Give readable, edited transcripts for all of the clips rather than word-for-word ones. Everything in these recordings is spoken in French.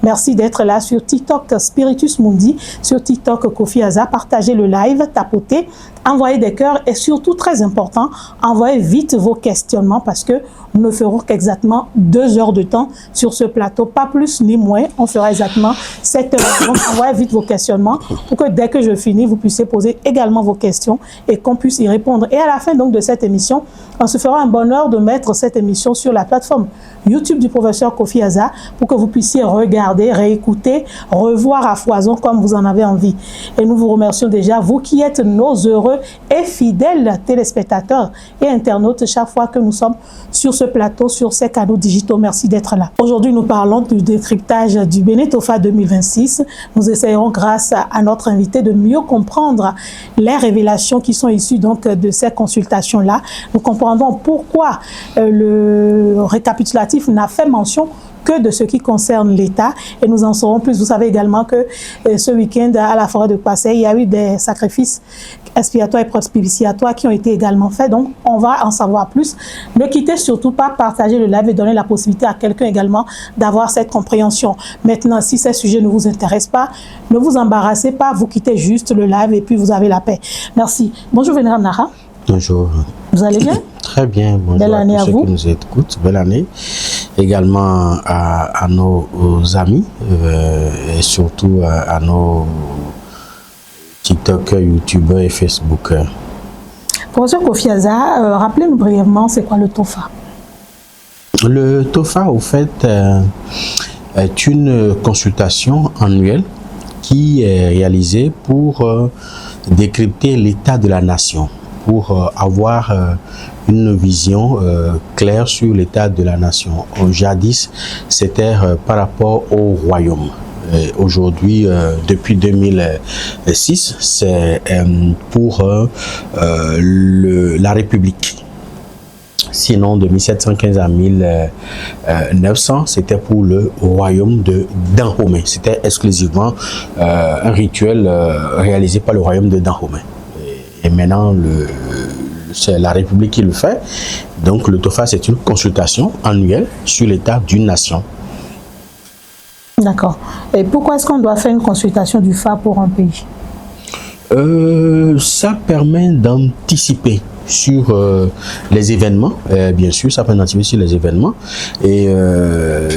Merci d'être là sur TikTok Spiritus Mundi, sur TikTok Kofi Aza. Partagez le live, tapotez, envoyez des cœurs et surtout, très important, envoyez vite vos questionnements parce que nous ne ferons qu'exactement 2 heures de temps sur ce plateau, pas plus ni moins. On fera exactement 7 heures. Donc, envoyez vite vos questionnements pour que dès que je finis, vous puissiez poser également vos questions et qu'on puisse y répondre. Et à la fin donc de cette émission, on se fera un bonheur de mettre cette émission sur la plateforme YouTube du professeur Kofi Aza pour que vous puissiez regarder, réécouter, revoir à foison comme vous en avez envie. Et nous vous remercions déjà, vous qui êtes nos heureux et fidèles téléspectateurs et internautes chaque fois que nous sommes sur ce plateau, sur ces canaux digitaux. Merci d'être là. Aujourd'hui, nous parlons du décryptage du Bénin Tofa 2026. Nous essayerons, grâce à notre invité, de mieux comprendre les révélations qui sont issues donc de ces consultations-là. Nous comprendrons pourquoi le récapitulatif n'a fait mention que de ce qui concerne l'État. Et nous en saurons plus. Vous savez également que ce week-end, à la forêt de Passé, il y a eu des sacrifices expiatoires et propitiatoires qui ont été également faits. Donc, on va en savoir plus. Ne quittez surtout pas, partager le live et donner la possibilité à quelqu'un également d'avoir cette compréhension. Maintenant, si ces sujets ne vous intéressent pas, ne vous embarrassez pas, vous quittez juste le live et puis vous avez la paix. Merci. Bonjour, Vénérable Nara. Bonjour. Vous allez bien? Très bien. Bonjour. Belle année à vous. Qui nous écoutent. Belle année. Également à nos amis et surtout à nos TikTokers, YouTubers et Facebookers. Professeur Kofi Aza, rappelez-nous brièvement, c'est quoi le TOFA? Le TOFA, au fait, est une consultation annuelle qui est réalisée pour décrypter l'état de la nation, pour avoir une vision claire sur l'état de la nation. Jadis, c'était par rapport au royaume. Aujourd'hui, depuis 2006, c'est pour la République. Sinon, de 1715 à 1900, c'était pour le royaume de Dahomey. C'était exclusivement un rituel réalisé par le royaume de Dahomey. Et maintenant, c'est la République qui le fait. Donc, le TOFA, c'est une consultation annuelle sur l'état d'une nation. D'accord. Et pourquoi est-ce qu'on doit faire une consultation du FA pour un pays? Ça permet d'anticiper sur les événements, bien sûr, ça permet d'anticiper sur les événements. Et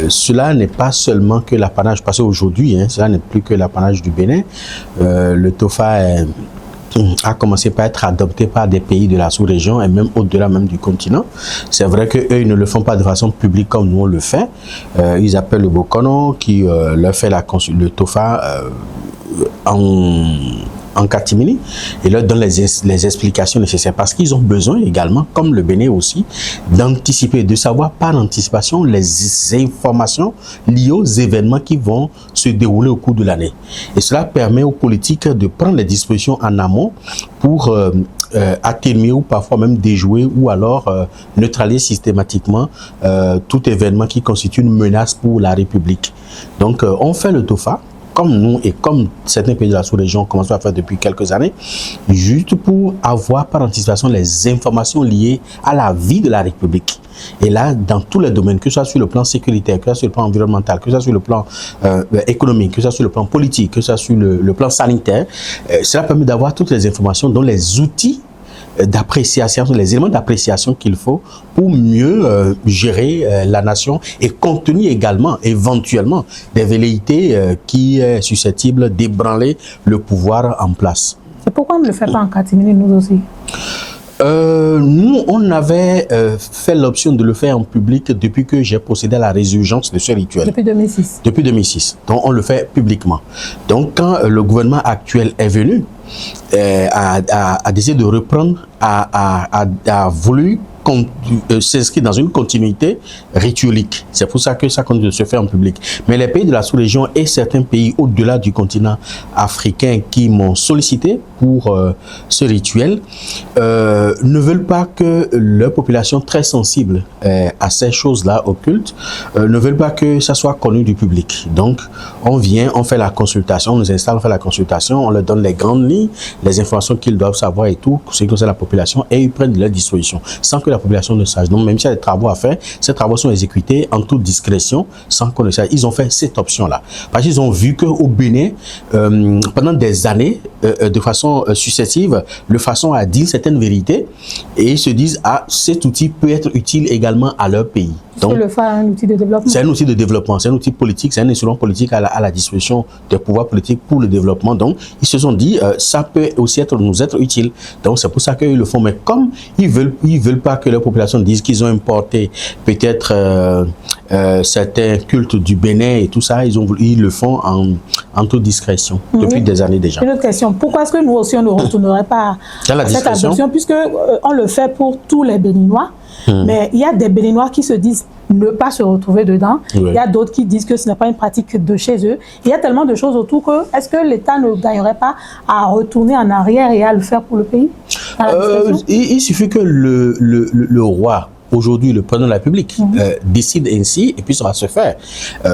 cela n'est pas seulement que l'apanage, parce qu'aujourd'hui, cela n'est plus que l'apanage du Bénin. Le TOFA a commencé par être adopté par des pays de la sous-région et même au-delà même du continent. C'est vrai qu'eux, ils ne le font pas de façon publique comme nous on le fait. Ils appellent le Bokono qui leur fait le TOFA en catimini et leur donne les explications nécessaires parce qu'ils ont besoin également, comme le Bénin aussi, d'anticiper, de savoir par anticipation les informations liées aux événements qui vont se dérouler au cours de l'année. Et cela permet aux politiques de prendre les dispositions en amont pour atténuer ou parfois même déjouer ou alors neutraliser systématiquement tout événement qui constitue une menace pour la République. Donc on fait le TOFA, comme nous et comme certains pays de la sous-région commencent à faire depuis quelques années, juste pour avoir par anticipation les informations liées à la vie de la République. Et là, dans tous les domaines, que ce soit sur le plan sécuritaire, que ce soit sur le plan environnemental, que ce soit sur le plan économique, que ce soit sur le plan politique, que ce soit sur le plan sanitaire, cela permet d'avoir toutes les informations dont les outils d'appréciation, les éléments d'appréciation qu'il faut pour mieux gérer la nation et contenir également, éventuellement, des velléités qui est susceptible d'ébranler le pouvoir en place. Et pourquoi on ne le fait pas en catimini, nous aussi? Nous, on avait fait l'option de le faire en public depuis que j'ai procédé à la résurgence de ce rituel. Depuis 2006. Depuis 2006. Donc, on le fait publiquement. Donc, quand le gouvernement actuel est venu, a décidé de reprendre, a voulu s'inscrire dans une continuité rituelique. C'est pour ça que ça continue de se faire en public. Mais les pays de la sous-région et certains pays au-delà du continent africain qui m'ont sollicité pour ce rituel, ne veulent pas que leur population très sensible à ces choses-là occultes, ne veulent pas que ça soit connu du public. Donc, on vient, on fait la consultation, on nous installe, on fait la consultation, on leur donne les grandes lignes, les informations qu'ils doivent savoir et tout, ce qui concerne la population, et ils prennent leurs dispositions, sans que la population ne sache. Donc, même s'il y a des travaux à faire, ces travaux sont exécutés en toute discrétion, sans qu'on ne sache. Ils ont fait cette option-là. Parce qu'ils ont vu qu'au Bénin, pendant des années, de façon successive, de façon à dire certaines vérités, et ils se disent, ah, cet outil peut être utile également à leur pays. Donc, le faire un outil de développement. C'est un outil de développement, c'est un outil politique, c'est un instrument politique à la disposition des pouvoirs politiques pour le développement. Donc, ils se sont dit, ça peut aussi nous être utile. Donc, c'est pour ça qu'ils le font. Mais comme ils veulent pas que la population dise qu'ils ont importé peut-être certains cultes du Bénin et tout ça, ils le font en toute discrétion depuis des années déjà. Une autre question, pourquoi est-ce que nous aussi on ne retournerait pas à cette adoption, puisque on le fait pour tous les Béninois? Mais il y a des Béninois qui se disent ne pas se retrouver dedans. Il y a d'autres qui disent que ce n'est pas une pratique de chez eux. Il y a tellement de choses autour que est-ce que l'État ne gagnerait pas à retourner en arrière et à le faire pour le pays? Il suffit que le roi, aujourd'hui le président de la République, décide ainsi et puis ça va se faire.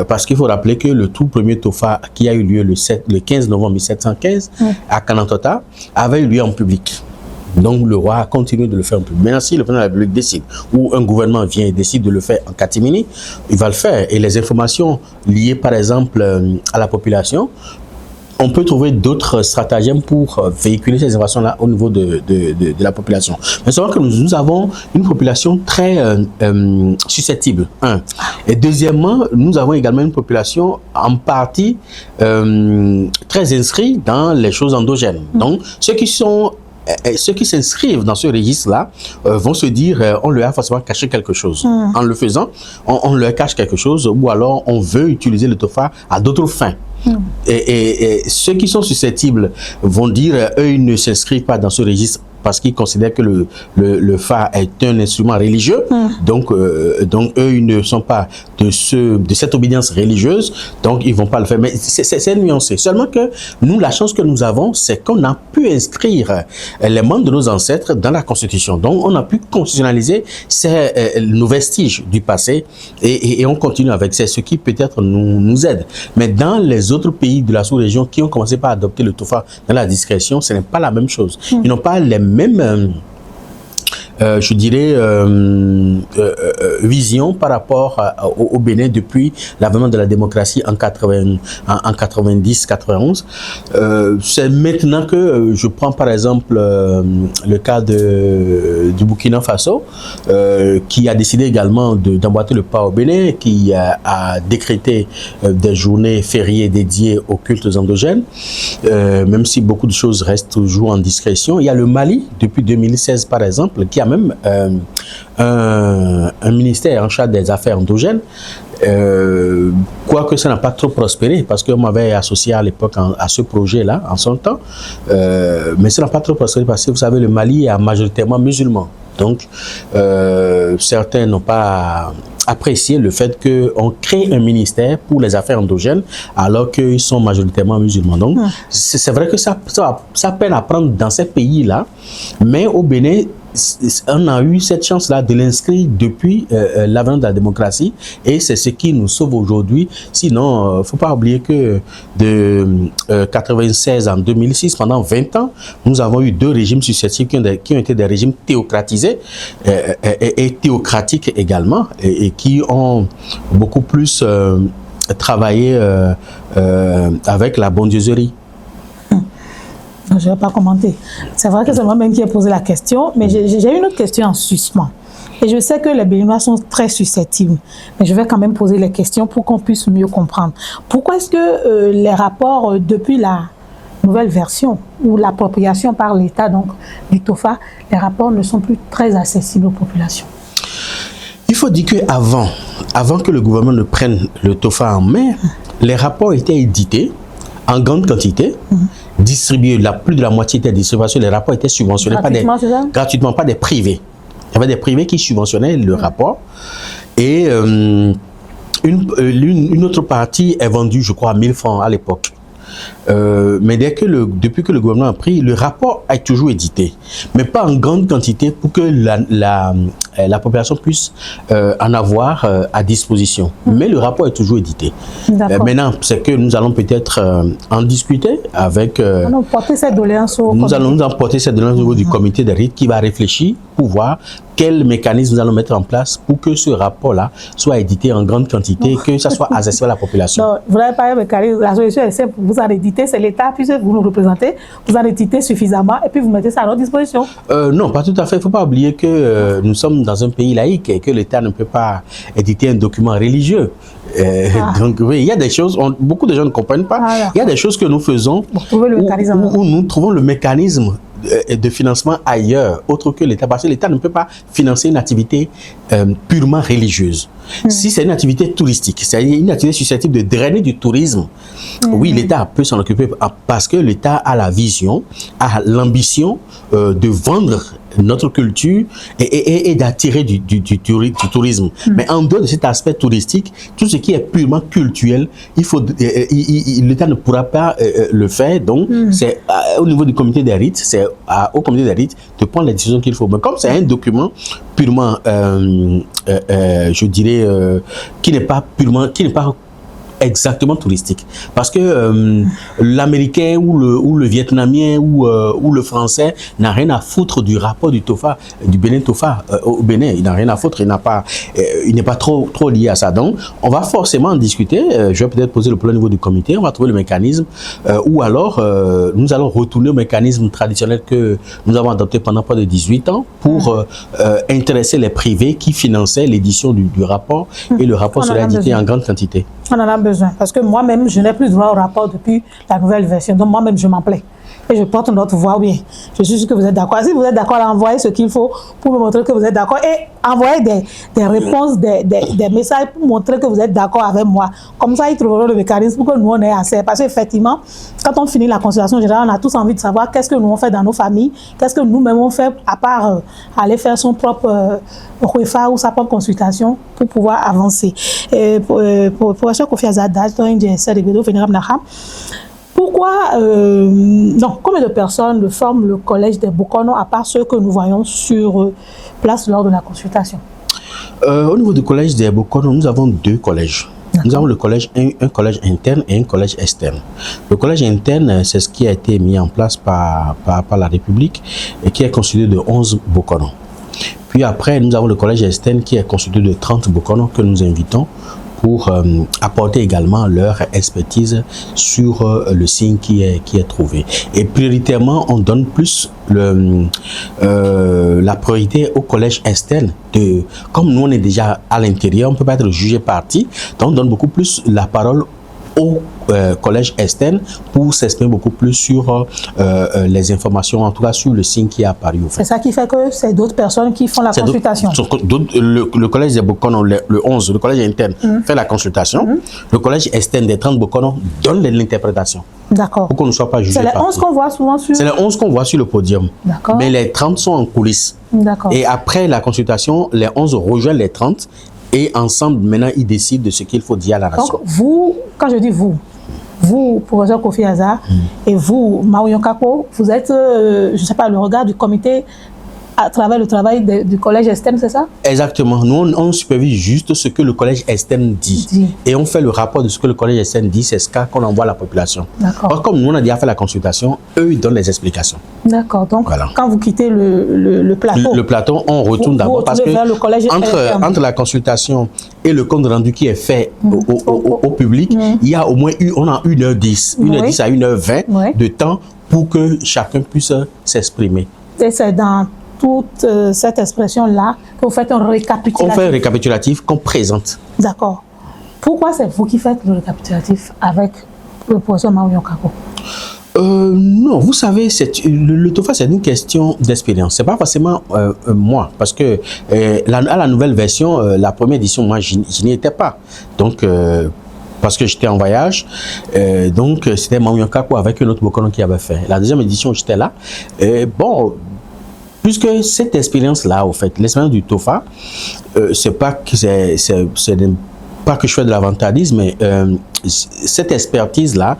Parce qu'il faut rappeler que le tout premier TOFA qui a eu lieu le 15 novembre 1715 à Kanantota avait eu lieu en public. Donc le roi a continué de le faire en public. Maintenant, si le président de la République décide, ou un gouvernement vient et décide de le faire en catimini, il va le faire. Et les informations liées par exemple à la population, on peut trouver d'autres stratagèmes pour véhiculer ces informations-là au niveau de la population. Mais c'est vrai que nous avons une population très susceptible, un. Et deuxièmement, nous avons également une population en partie très inscrite dans les choses endogènes. Donc, ceux qui s'inscrivent dans ce registre-là vont se dire on leur a forcément caché quelque chose. En le faisant, on leur cache quelque chose ou alors on veut utiliser le TOFA à d'autres fins. Et ceux qui sont susceptibles vont dire eux ils ne s'inscrivent pas dans ce registre parce qu'ils considèrent que le Fa est un instrument religieux. Donc eux ils ne sont pas de cette obédience religieuse, donc ils vont pas le faire. Mais c'est nuancé. Seulement que nous, la chance que nous avons, c'est qu'on a pu inscrire les membres de nos ancêtres dans la Constitution. Donc on a pu constitutionnaliser nos vestiges du passé et on continue avec ça, ce qui peut-être nous aide. Mais dans les autres pays de la sous-région qui ont commencé par adopter le TOFA dans la discrétion, ce n'est pas la même chose. Ils n'ont pas les mêmes je dirais, vision par rapport au Bénin depuis l'avènement de la démocratie en 90-91. C'est maintenant que je prends par exemple le cas du Burkina Faso, qui a décidé également d'emboîter le pas au Bénin, qui a décrété des journées fériées dédiées aux cultes endogènes, même si beaucoup de choses restent toujours en discrétion. Il y a le Mali, depuis 2016 par exemple, qui a même un ministère en charge des affaires endogènes, quoique ça n'a pas trop prospéré, parce qu'on m'avait associé à l'époque à ce projet-là, en son temps, mais ça n'a pas trop prospéré parce que vous savez, le Mali est majoritairement musulman. Donc, certains n'ont pas apprécié le fait qu'on crée un ministère pour les affaires endogènes alors qu'ils sont majoritairement musulmans. Donc, c'est vrai que ça peine à prendre dans ces pays-là, mais au Bénin, on a eu cette chance-là de l'inscrire depuis l'avènement de la démocratie et c'est ce qui nous sauve aujourd'hui. Sinon, il ne faut pas oublier que de 1996 en 2006, pendant 20 ans, nous avons eu deux régimes successifs qui ont été des régimes théocratisés et théocratiques également et qui ont beaucoup plus travaillé avec la bondieuserie. Je ne vais pas commenter. C'est vrai que c'est moi-même qui ai posé la question, mais j'ai une autre question en suspens. Et je sais que les Béninois sont très susceptibles, mais je vais quand même poser les questions pour qu'on puisse mieux comprendre. Pourquoi est-ce que les rapports depuis la nouvelle version ou l'appropriation par l'État donc du TOFA, les rapports ne sont plus très accessibles aux populations? Il faut dire qu'avant que le gouvernement ne prenne le TOFA en main, les rapports étaient édités en grande quantité, distribués, plus de la moitié était distribuée, les rapports étaient subventionnés gratuitement, pas des privés. Il y avait des privés qui subventionnaient le rapport et une autre partie est vendue, je crois, à 1000 francs à l'époque. Mais depuis que le gouvernement a pris, le rapport a toujours édité, mais pas en grande quantité pour que la population puisse en avoir à disposition. Mais le rapport est toujours édité. Maintenant, c'est que nous allons peut-être en discuter avec... porter cette doléance nous allons nous emporter cette doléance au niveau du comité des rites qui va réfléchir pour voir quel mécanisme nous allons mettre en place pour que ce rapport-là soit édité en grande quantité et que ça soit accessible à la population. Non, vous n'avez pas un mécanisme. La solution est simple. Vous en éditez, c'est l'État, puisque vous nous représentez, vous en éditez suffisamment et puis vous mettez ça à notre disposition. Non, pas tout à fait. Il ne faut pas oublier que nous sommes dans un pays laïque et que l'État ne peut pas éditer un document religieux. Donc oui, il y a des choses, beaucoup de gens ne comprennent pas. Il y a des choses que nous faisons où nous trouvons le mécanisme de financement ailleurs, autre que l'État, parce que l'État ne peut pas financer une activité purement religieuse. Si c'est une activité touristique, c'est-à-dire une activité susceptible de drainer du tourisme, oui, l'État peut s'en occuper parce que l'État a la vision, a l'ambition de vendre notre culture et d'attirer du tourisme. Mais en dehors de cet aspect touristique, tout ce qui est purement culturel, l'État ne pourra pas le faire. Donc, c'est au niveau du comité des rites, c'est au comité des rites de prendre les décisions qu'il faut. Mais comme c'est un document purement, je dirais, qui n'est pas exactement touristique. Parce que l'Américain ou le Vietnamien ou le Français n'a rien à foutre du rapport du TOFA, du Bénin TOFA au Bénin. Il n'a rien à foutre, il n'est pas trop lié à ça. Donc, on va forcément en discuter. Je vais peut-être poser le problème au niveau du comité. On va trouver le mécanisme. Ou alors, nous allons retourner au mécanisme traditionnel que nous avons adopté pendant près de 18 ans pour intéresser les privés qui finançaient l'édition du rapport. Et le rapport sera édité en grande quantité. On en a besoin, parce que moi-même, je n'ai plus droit au rapport depuis la nouvelle version. Donc moi-même, je m'en plais. Et je porte notre voix, oui. Je suis sûr que vous êtes d'accord. Si vous êtes d'accord, envoyez ce qu'il faut pour me montrer que vous êtes d'accord. Et envoyez des réponses, des messages pour montrer que vous êtes d'accord avec moi. Comme ça, ils trouveront le mécanisme pour que nous, on ait assez. Parce qu'effectivement, quand on finit la consultation générale, on a tous envie de savoir qu'est-ce que nous on fait dans nos familles, qu'est-ce que nous-mêmes on fait, à part aller faire son propre REFA ou sa propre consultation pour pouvoir avancer. Pour Kofi Azada, pourquoi, combien de personnes forment le collège des Bokono, à part ceux que nous voyons sur place lors de la consultation? Au niveau du collège des Bokono, nous avons deux collèges. Nous avons un collège interne et un collège externe. Le collège interne, c'est ce qui a été mis en place par la République et qui est constitué de 11 Bokono. Puis après, nous avons le collège externe qui est constitué de 30 Bokono que nous invitons pour apporter également leur expertise sur le signe qui est trouvé. Et prioritairement, on donne plus la priorité au collège externe. Comme nous, on est déjà à l'intérieur, on ne peut pas être jugé parti, donc on donne beaucoup plus la parole au collège externe pour s'exprimer beaucoup plus sur les informations, en tout cas sur le signe qui est apparu. C'est ça qui fait que c'est d'autres personnes qui font la consultation. Le collège des Bokono, le 11, le collège interne fait la consultation. Le collège externe des 30 Bokono donne l'interprétation. D'accord. Pour qu'on ne soit pas jugé. C'est les 11 qu'on voit souvent sur... C'est les 11 qu'on voit sur le podium. D'accord. Mais les 30 sont en coulisses. D'accord. Et après la consultation, les 11 rejoignent les 30 et ensemble, maintenant, ils décident de ce qu'il faut dire à la nation. Donc, vous, quand je dis vous, professeur Kofi Azza, et vous, Marion Kako, vous êtes, je ne sais pas, le regard du comité à travers le travail du collège externe, c'est ça? Exactement. Nous, on supervise juste ce que le collège externe dit. Et on fait le rapport de ce que le collège externe dit, c'est ce qu'on envoie à la population. D'accord. Comme nous, on a déjà fait la consultation, eux, ils donnent les explications. D'accord. Donc, voilà. Quand vous quittez le plateau... Le plateau, on retourne d'abord parce que entre la consultation et le compte rendu qui est fait au public, il y a au moins on a 1h10, 1h10 à 1h20 de temps pour que chacun puisse s'exprimer. Et c'est dans toute cette expression-là que vous faites un récapitulatif. On fait un récapitulatif qu'on présente. D'accord. Pourquoi c'est vous qui faites le récapitulatif avec le professeur Marion Kako? Non, vous savez, le TOFA, c'est une question d'expérience. C'est pas forcément moi, parce que à la nouvelle version, la première édition, moi, je n'y étais pas. Donc, parce que j'étais en voyage, donc c'était Marion Kako avec un autre Bokono qui avait fait. La deuxième édition, j'étais là. Bon, puisque cette expérience-là, au fait, l'expérience du TOFA, c'est pas que c'est pas que je fais de l'avantagisme, mais cette expertise-là,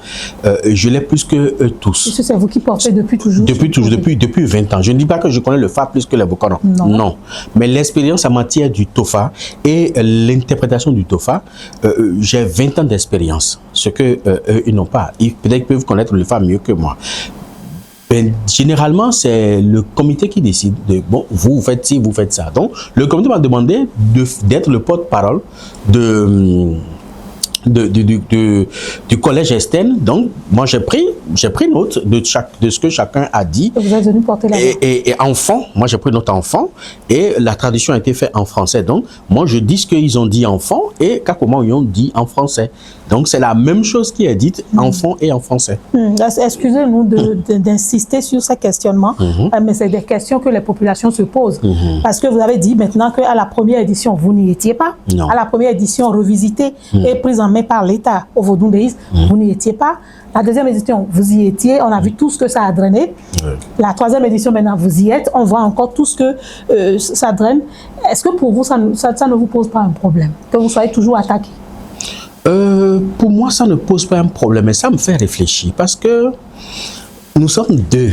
je l'ai plus que tous. C'est vous qui portez depuis toujours? Depuis 20 ans. Je ne dis pas que je connais le FA plus que les Bokono. Non. Mais l'expérience en matière du TOFA et l'interprétation du TOFA, j'ai 20 ans d'expérience. Ce que eux, ils n'ont pas. Peut-être qu'ils peuvent connaître le FA mieux que moi. Ben, généralement, c'est le comité qui décide de, bon, vous faites ci, vous faites ça. Donc, le comité m'a demandé d'être le porte-parole du collège Estène. Donc, moi, j'ai pris note de ce que chacun a dit. Et vous êtes venu porter la voix. Et enfant, moi, j'ai pris note enfant. Et la traduction a été faite en français. Donc, moi, je dis ce qu'ils ont dit enfant et comment ils ont dit en français. Donc, c'est la même chose qui est dite enfant et en français. Excusez-nous d'insister sur ces questionnements, mais c'est des questions que les populations se posent. Parce que vous avez dit maintenant qu'à la première édition, vous n'y étiez pas. Non. À la première édition revisitée et prise en main par l'État au Vaudou-Déis, vous n'y étiez pas. La deuxième édition, vous y étiez, on a vu tout ce que ça a drainé. La troisième édition, maintenant, vous y êtes, on voit encore tout ce que ça draine. Est-ce que pour vous, ça ne vous pose pas un problème, que vous soyez toujours attaqué? Pour moi, ça ne pose pas un problème, mais ça me fait réfléchir parce que nous sommes deux.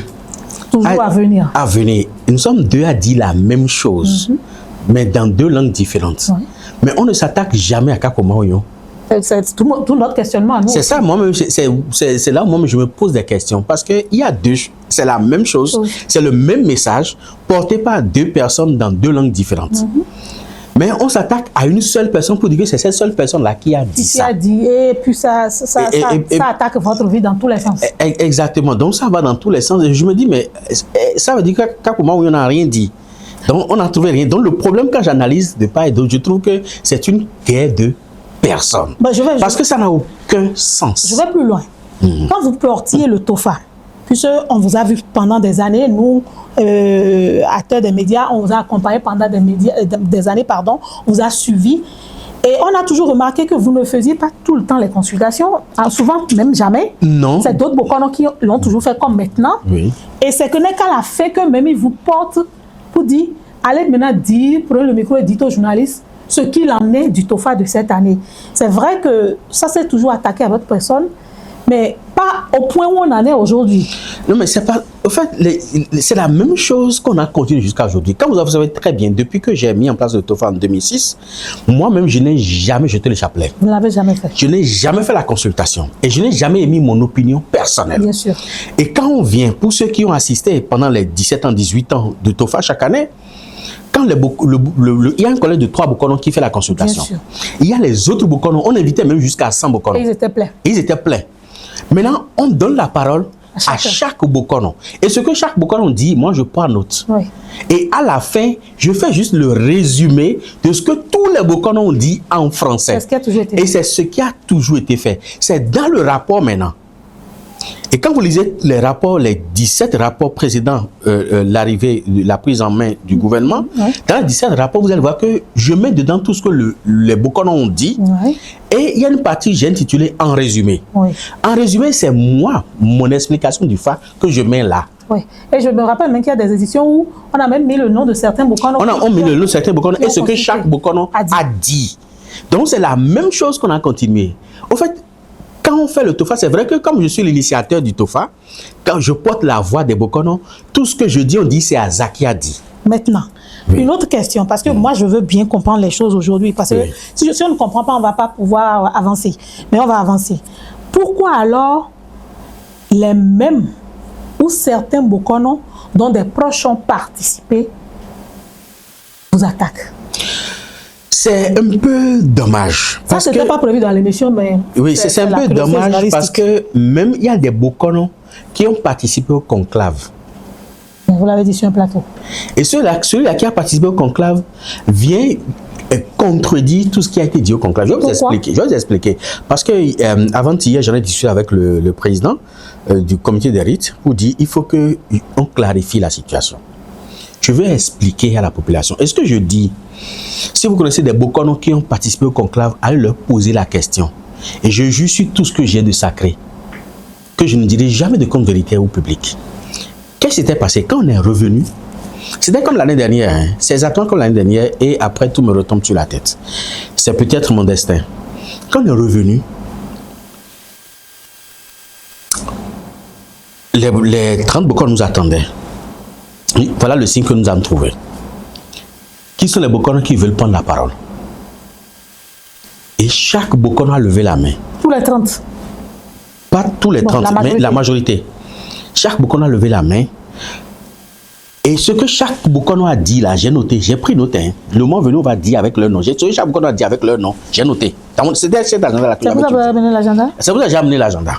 Toujours à venir. À venir. Nous sommes deux à dire la même chose, mais dans deux langues différentes. Mais on ne s'attaque jamais à Kakomaoyo. C'est tout notre questionnement à nous. C'est ça, moi-même, c'est là où moi je me pose des questions. Parce qu'il y a deux, c'est la même chose, c'est le même message porté par deux personnes dans deux langues différentes. Mais on s'attaque à une seule personne pour dire que c'est cette seule personne-là qui a dit ça. Qui a dit, et puis ça attaque votre vie dans tous les sens. Exactement. Donc ça va dans tous les sens. Et je me dis, mais ça veut dire qu'à comment on n'a rien dit. Donc on n'a trouvé rien. Donc le problème, quand j'analyse de part et d'autre, je trouve que c'est une guerre de personnes. Parce que ça n'a aucun sens. Je vais plus loin. Quand vous portiez le TOFA, puisqu'on vous a vu pendant des années, nous, acteurs des médias, on vous a accompagné pendant des années, on vous a suivi. Et on a toujours remarqué que vous ne faisiez pas tout le temps les consultations, souvent même jamais. Non. C'est d'autres Bokono qui l'ont toujours fait comme maintenant. Et c'est que n'est qu'à la fin que même ils vous portent pour dire, allez maintenant dire, prenez le micro et dites aux journalistes ce qu'il en est du TOFA de cette année. C'est vrai que ça s'est toujours attaqué à votre personne, mais pas au point où on en est aujourd'hui. Non, mais c'est pas... En fait, c'est la même chose qu'on a continué jusqu'à aujourd'hui. Comme vous savez très bien, depuis que j'ai mis en place le TOFA en 2006, moi-même, je n'ai jamais jeté le chapelet. Vous ne l'avez jamais fait? Je n'ai jamais fait la consultation. Et je n'ai jamais émis mon opinion personnelle. Bien sûr. Et quand on vient, pour ceux qui ont assisté pendant les 17 ans, 18 ans de TOFA chaque année, quand il y a un collège de 3 Bokono qui fait la consultation. Il y a les autres Bokono, on invitait même jusqu'à 100 Bokono. Et ils étaient pleins. Ils étaient pleins. Maintenant, on donne la parole à chaque Bokono. Et ce que chaque Bokono dit, moi je prends note. Et à la fin, je fais juste le résumé de ce que tous les Bokono ont dit en français. C'est ce qui a toujours été fait. Et c'est ce qui a toujours été fait. C'est dans le rapport maintenant. Et quand vous lisez les rapports, les 17 rapports précédents, la prise en main du gouvernement, dans les 17 rapports, vous allez voir que je mets dedans tout ce que les Bokono ont dit. Et il y a une partie, j'ai intitulé « En résumé ». En résumé, c'est moi, mon explication du FA que je mets là. Et je me rappelle même qu'il y a des éditions où on a même mis le nom de certains Bokono. On a mis le nom de certains Bokono et ce que chaque Bokono a dit. Donc, c'est la même chose qu'on a continué. Au fait, quand on fait le TOFA, c'est vrai que comme je suis l'initiateur du TOFA, quand je porte la voix des Bokono, tout ce que je dis, on dit c'est Aza qui a dit. Maintenant, une autre question, parce que moi je veux bien comprendre les choses aujourd'hui, parce que si on ne comprend pas, on ne va pas pouvoir avancer. Mais on va avancer. Pourquoi alors les mêmes ou certains Bokono dont des proches ont participé vous attaquent? C'est un peu dommage. Ça, ce n'était pas prévu dans l'émission, mais... Oui, c'est un peu dommage parce que même il y a des Bokono qui ont participé au conclave. Vous l'avez dit sur un plateau. Et celui-là qui a participé au conclave vient contredire tout ce qui a été dit au conclave. Je vais vous expliquer. Parce que avant-hier, j'en ai discuté avec le président du comité des rites pour dire qu'il faut qu'on clarifie la situation. Je vais expliquer à la population. Est-ce que je dis, si vous connaissez des Bokono qui ont participé au conclave, allez leur poser la question. Et je jure sur tout ce que j'ai de sacré, que je ne dirai jamais de compte vérité au public. Qu'est-ce qui s'était passé quand on est revenu? C'était comme l'année dernière. C'est exactement comme l'année dernière et après tout me retombe sur la tête. C'est peut-être mon destin. Quand on est revenu, les 30 Bokor nous attendaient. Voilà le signe que nous avons trouvé. Qui sont les Bokor qui veulent prendre la parole? Et chaque Bokor a levé la main. Tous les 30. Pas tous les 30, mais la majorité. Chaque Bokor a levé la main. Et ce que chaque Bokor a dit là, j'ai noté, j'ai pris note. Hein. Le moment venu, on va dire avec leur nom. Ce que chaque Bokor a dit avec leur nom, j'ai noté. C'était cet agenda-là. C'est vous qui avez amené l'agenda? C'est vous qui avez amené l'agenda.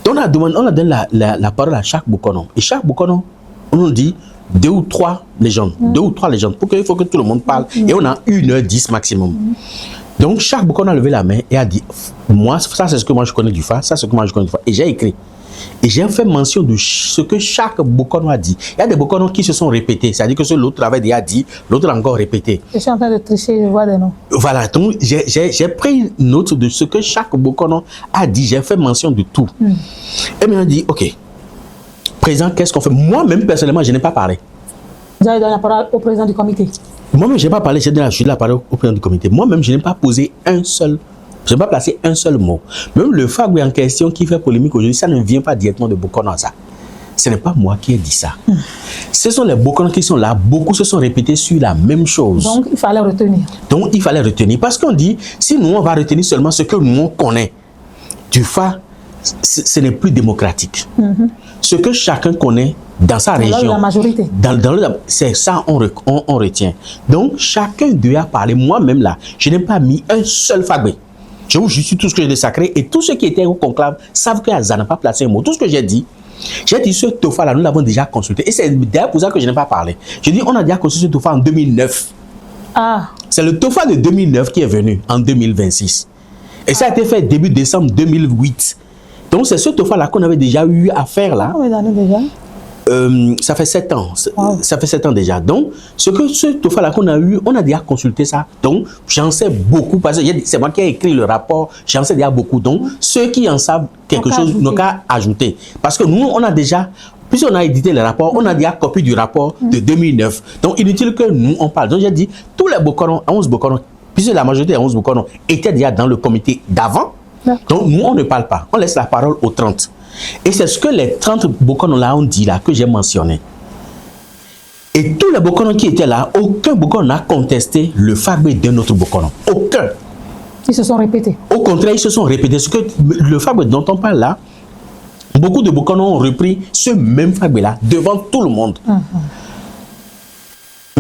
Donc on a donné la parole à chaque Bokor. Et chaque Bokor, on nous dit 2 ou 3 légendes. 2 ou 3 légendes. Il faut que tout le monde parle. Et on a 1h10 maximum. Donc chaque Bokor a levé la main et a dit, moi, ça c'est ce que moi je connais du FA, ça c'est ce que moi je connais du FA. Et j'ai écrit. Et j'ai fait mention de ce que chaque Bokor a dit. Il y a des Bokor qui se sont répétés. C'est-à-dire que l'autre avait déjà dit, l'autre a encore répété. Je suis en train de tricher, je vois des noms. Voilà, donc j'ai pris note de ce que chaque Bokor a dit. J'ai fait mention de tout. Et maintenant, on dit, ok, président, qu'est-ce qu'on fait? Moi-même, personnellement, je n'ai pas parlé. Vous avez donné la parole au président du comité? Moi-même, je n'ai pas parlé, j'ai donné la parole au président du comité. Moi-même, je n'ai pas posé un seul. Je n'ai pas placé un seul mot. Même le Fagwe en question qui fait polémique aujourd'hui, ça ne vient pas directement de Bokor ça. Ce n'est pas moi qui ai dit ça. Ce sont les Bokor qui sont là. Beaucoup se sont répétés sur la même chose. Donc, il fallait retenir. Donc, il fallait retenir. Parce qu'on dit, si nous, on va retenir seulement ce que nous, on connaît, du FA, ce n'est plus démocratique. Ce que chacun connaît dans sa région, la majorité. C'est ça on retient. Donc, chacun doit parler. Moi-même, là, je n'ai pas mis un seul Fagwe. Je vous jure tout ce que j'ai sacré et tous ceux qui étaient au conclave savent que Azza n'a pas placé un mot. Tout ce que j'ai dit ce TOFA-là, nous l'avons déjà consulté. Et c'est d'ailleurs pour ça que je n'ai pas parlé. Je dis, on a déjà consulté ce TOFA en 2009. Ah. C'est le TOFA de 2009 qui est venu en 2026. Et ça a été fait début décembre 2008. Donc, c'est ce TOFA-là qu'on avait déjà eu à faire là. Combien d'années déjà? Ça fait 7 ans. Ça fait 7 ans déjà. Donc, ce TOFA-là qu'on a eu, on a déjà consulté ça. Donc, j'en sais beaucoup parce que c'est moi qui ai écrit le rapport. J'en sais déjà beaucoup. Donc, ceux qui en savent quelque chose n'ont qu'à ajouter. Parce que nous, on a déjà, puisqu'on a édité le rapport, on a déjà copié du rapport de 2009. Donc, inutile que nous, on parle. Donc, j'ai dit, tous les Bokor, 11 Bokor, puisque la majorité des 11 Bokor étaient déjà dans le comité d'avant. Donc, nous, on ne parle pas. On laisse la parole aux 30. Et c'est ce que les 30 Bokor là ont dit là, que j'ai mentionné. Et tous les Bokor qui étaient là, aucun Bokor n'a contesté le Fagwe d'un autre Bokor. Aucun. Ils se sont répétés. Au contraire, ils se sont répétés. Ce que le Fagwe dont on parle là, beaucoup de Bokor ont repris ce même Fagwe là devant tout le monde.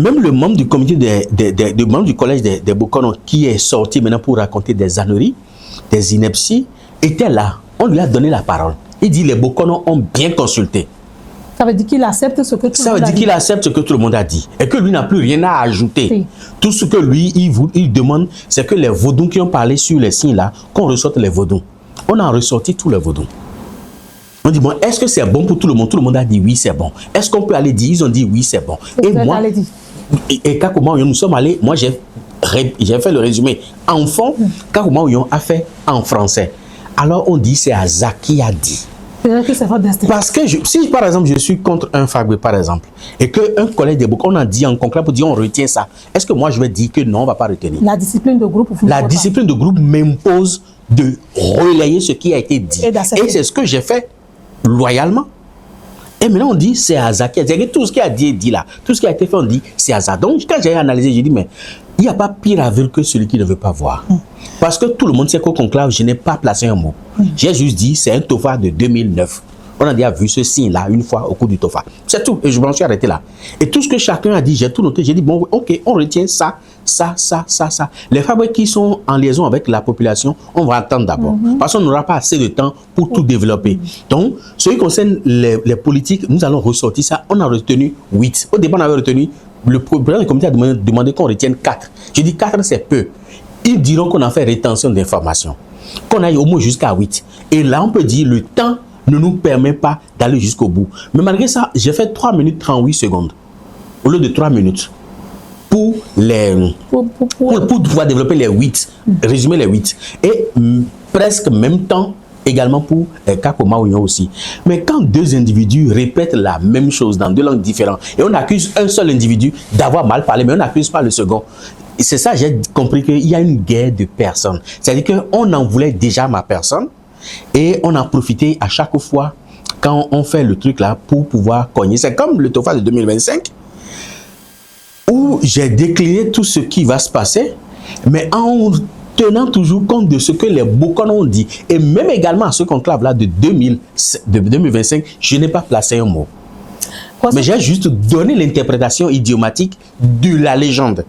Même le membre du comité des membres du collège des Bokor qui est sorti maintenant pour raconter des âneries, des inepties, était là. On lui a donné la parole. Il dit les Bokor ont bien consulté. Ça veut dire qu'il accepte ce que tout le monde a dit. Ça veut dire qu'il accepte ce que tout le monde a dit. Et que lui n'a plus rien à ajouter. Oui. Tout ce que lui, il demande, c'est que les vaudous qui ont parlé sur les signes là, qu'on ressorte les vaudous. On a ressorti tous les vaudous. On dit, bon, est-ce que c'est bon pour tout le monde? Tout le monde a dit oui, c'est bon. Est-ce qu'on peut aller dire? Ils ont dit oui, c'est bon. Et moi, Kakouma Ouyon, nous sommes allés, moi j'ai fait le résumé en fond, Kakouma Ouyon a fait en français. Alors on dit c'est Azza qui a dit. Parce que si par exemple je suis contre un Fagwe par exemple et qu'un collègue de Bokor on a dit en conclave pour dire on retient ça, est-ce que moi je vais dire que non on ne va pas retenir? La discipline de groupe. La discipline de groupe m'impose de relayer ce qui a été dit. Et c'est ce que j'ai fait loyalement. Et maintenant on dit c'est Azza qui a dit. Tout ce qui a dit là, tout ce qui a été fait on dit c'est Azza. Donc quand j'ai analysé, j'ai dit mais il n'y a pas pire aveugle que celui qui ne veut pas voir. Parce que tout le monde sait qu'au conclave, je n'ai pas placé un mot. J'ai juste dit, c'est un TOFA de 2009. On a déjà vu ce signe-là une fois au cours du TOFA. C'est tout. Et je m'en suis arrêté là. Et tout ce que chacun a dit, j'ai tout noté. J'ai dit, bon, ok, on retient ça. Les Fagwe qui sont en liaison avec la population, on va attendre d'abord. Parce qu'on n'aura pas assez de temps pour tout développer. Donc, ce qui concerne les politiques, nous allons ressortir ça. On a retenu 8. Au départ, on avait retenu. Le président du comité a demandé qu'on retienne 4. Je dis 4, c'est peu. Ils diront qu'on a fait rétention d'informations, qu'on aille au moins jusqu'à 8. Et là, on peut dire le temps ne nous permet pas d'aller jusqu'au bout. Mais malgré ça, j'ai fait 3 minutes 38 secondes au lieu de 3 minutes pour pouvoir développer les 8, résumer les 8. Et presque même temps également pour Kakouma Ouyon aussi. Mais quand 2 individus répètent la même chose dans 2 langues différentes et on accuse un seul individu d'avoir mal parlé, mais on n'accuse pas le second, Et c'est ça, j'ai compris qu'il y a une guerre de personnes. C'est-à-dire qu'on en voulait déjà ma personne et on a profité à chaque fois quand on fait le truc là pour pouvoir cogner. C'est comme le TOFA de 2025 où j'ai décliné tout ce qui va se passer, mais en tenant toujours compte de ce que les Bokon ont dit. Et même également à ce conclave-là de 2025, je n'ai pas placé un mot. Mais j'ai juste donné l'interprétation idiomatique de la légende.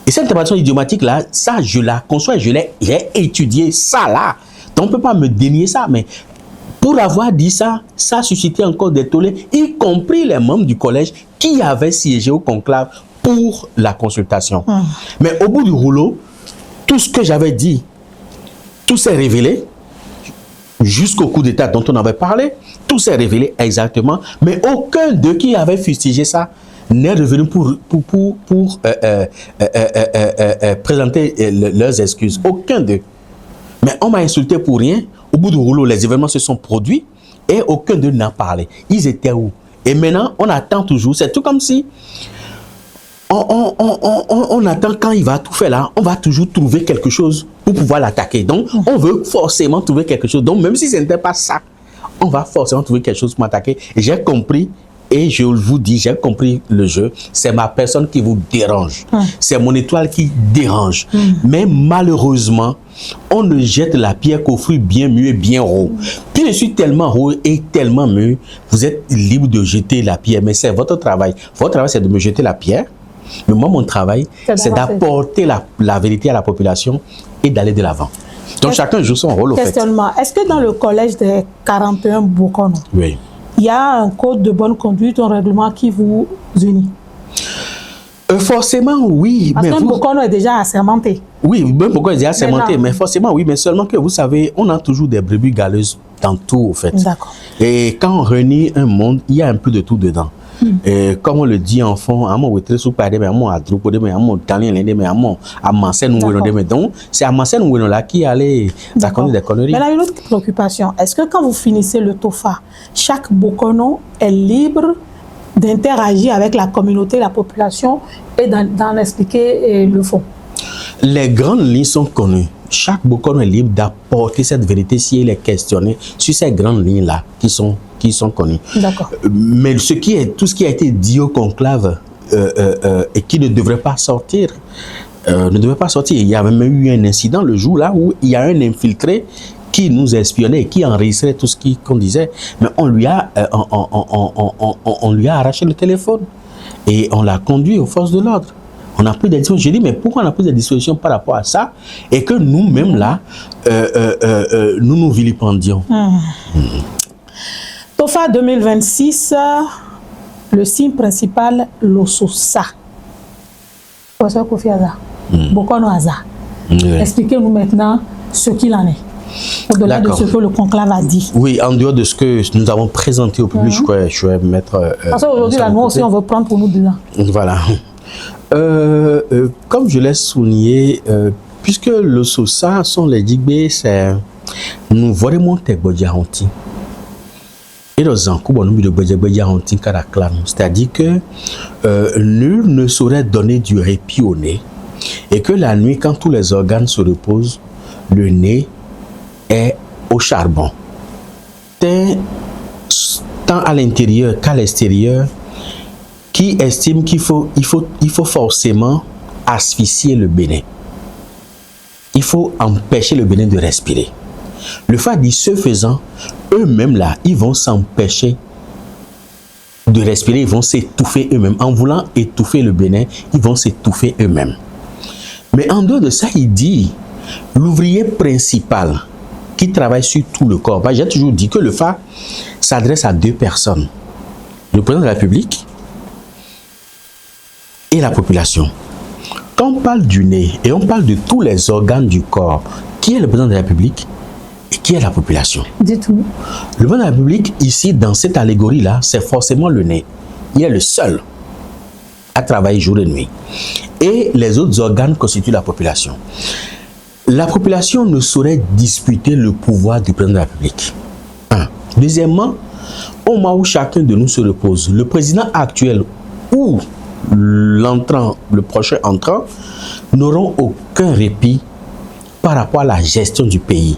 Et cette interprétation idiomatique-là, ça, je la conçois, j'ai étudié ça là. Donc, on ne peut pas me dénier ça, mais pour avoir dit ça, ça a suscité encore des tollés, y compris les membres du collège qui avaient siégé au conclave pour la consultation. Mais au bout du rouleau, tout ce que j'avais dit, tout s'est révélé, jusqu'au coup d'État dont on avait parlé, tout s'est révélé exactement, mais aucun d'eux qui avait fustigé ça n'est revenu pour présenter leurs excuses. Aucun d'eux. Mais on m'a insulté pour rien. Au bout du rouleau, les événements se sont produits et aucun d'eux n'a parlé. Ils étaient où? Et maintenant, on attend toujours. C'est tout comme si on attend quand il va tout faire là, on va toujours trouver quelque chose pour pouvoir l'attaquer. Donc, on veut forcément trouver quelque chose. Donc, même si ce n'était pas ça, on va forcément trouver quelque chose pour m'attaquer. Et j'ai compris, et je vous dis, j'ai compris le jeu. C'est ma personne qui vous dérange. C'est mon étoile qui dérange. Mais malheureusement, on ne jette la pierre qu'aux fruits bien mûrs et bien roux. Puis je suis tellement roux et tellement mûr, vous êtes libre de jeter la pierre. Mais c'est votre travail. Votre travail, c'est de me jeter la pierre. Mais moi, mon travail, c'est d'apporter la vérité à la population et d'aller de l'avant. Donc, chacun joue son rôle, au fait. Questionnement. Est-ce que dans le collège des 41 Bokon, oui, il y a un code de bonne conduite, un règlement qui vous unit? Forcément, oui. Parce qu'un Bokon est déjà assermenté. Oui, même Bokon est déjà assermenté. Mais forcément, oui. Mais seulement que vous savez, on a toujours des brebis galeuses dans tout, au fait. D'accord. Et quand on réunit un monde, il y a un peu de tout dedans. Et comme on le dit en fond, donc c'est à Mansen ou là qui allait raconter des conneries. Mais là, une autre préoccupation. Est-ce que quand vous finissez le TOFA, chaque Bokono est libre d'interagir avec la communauté, la population et d'en expliquer le fond? Les grandes lignes sont connues. Chaque Bokono est libre d'apporter cette vérité si il est questionné sur ces grandes lignes-là qui sont connus. D'accord. Mais tout ce qui a été dit au conclave et qui ne devrait pas sortir, Il y a même eu un incident le jour là où il y a un infiltré qui nous espionnait, qui enregistrait tout ce qu'on disait. Mais on lui a arraché le téléphone et on l'a conduit aux forces de l'ordre. On a pris des dispositions. J'ai dit, mais pourquoi on a pris des dispositions par rapport à ça et que nous-mêmes là, nous vilipendions. TOFA 2026, le signe principal, l'Ososa. Professeur Kofi Aza, Bokono Aza. Expliquez-nous maintenant ce qu'il en est. Au-delà de ce que le conclave a dit. Oui, en dehors de ce que nous avons présenté au public, je vais mettre... Parce qu'aujourd'hui, nous aussi, on veut prendre pour nous dedans. Voilà. Comme je l'ai souligné, puisque le Sosa sont les Digbé, c'est nous vraiment te bodjahanti. Et dans un coup, nous de bodjahanti karaklan, c'est-à-dire que nul ne saurait donner du répit au nez, et que la nuit, quand tous les organes se reposent, le nez est au charbon. Tant à l'intérieur qu'à l'extérieur, qui estime qu'il faut forcément asphyxier le Bénin. Il faut empêcher le Bénin de respirer. Le fait dit, ce faisant, eux-mêmes là, ils vont s'empêcher de respirer, ils vont s'étouffer eux-mêmes. En voulant étouffer le Bénin, ils vont s'étouffer eux-mêmes. Mais en dehors de ça, il dit, l'ouvrier principal qui travaille sur tout le corps, j'ai toujours dit que le FA s'adresse à deux personnes. Le président de la République et la population. Quand on parle du nez et on parle de tous les organes du corps, qui est le président de la République et qui est la population? Dites-nous. Le président de la République, ici, dans cette allégorie-là, c'est forcément le nez. Il est le seul à travailler jour et nuit. Et les autres organes constituent la population. La population ne saurait disputer le pouvoir du président de la République. Un. Deuxièmement, au moment où chacun de nous se repose, le président actuel ou l'entrant, le prochain entrant, n'auront aucun répit par rapport à la gestion du pays.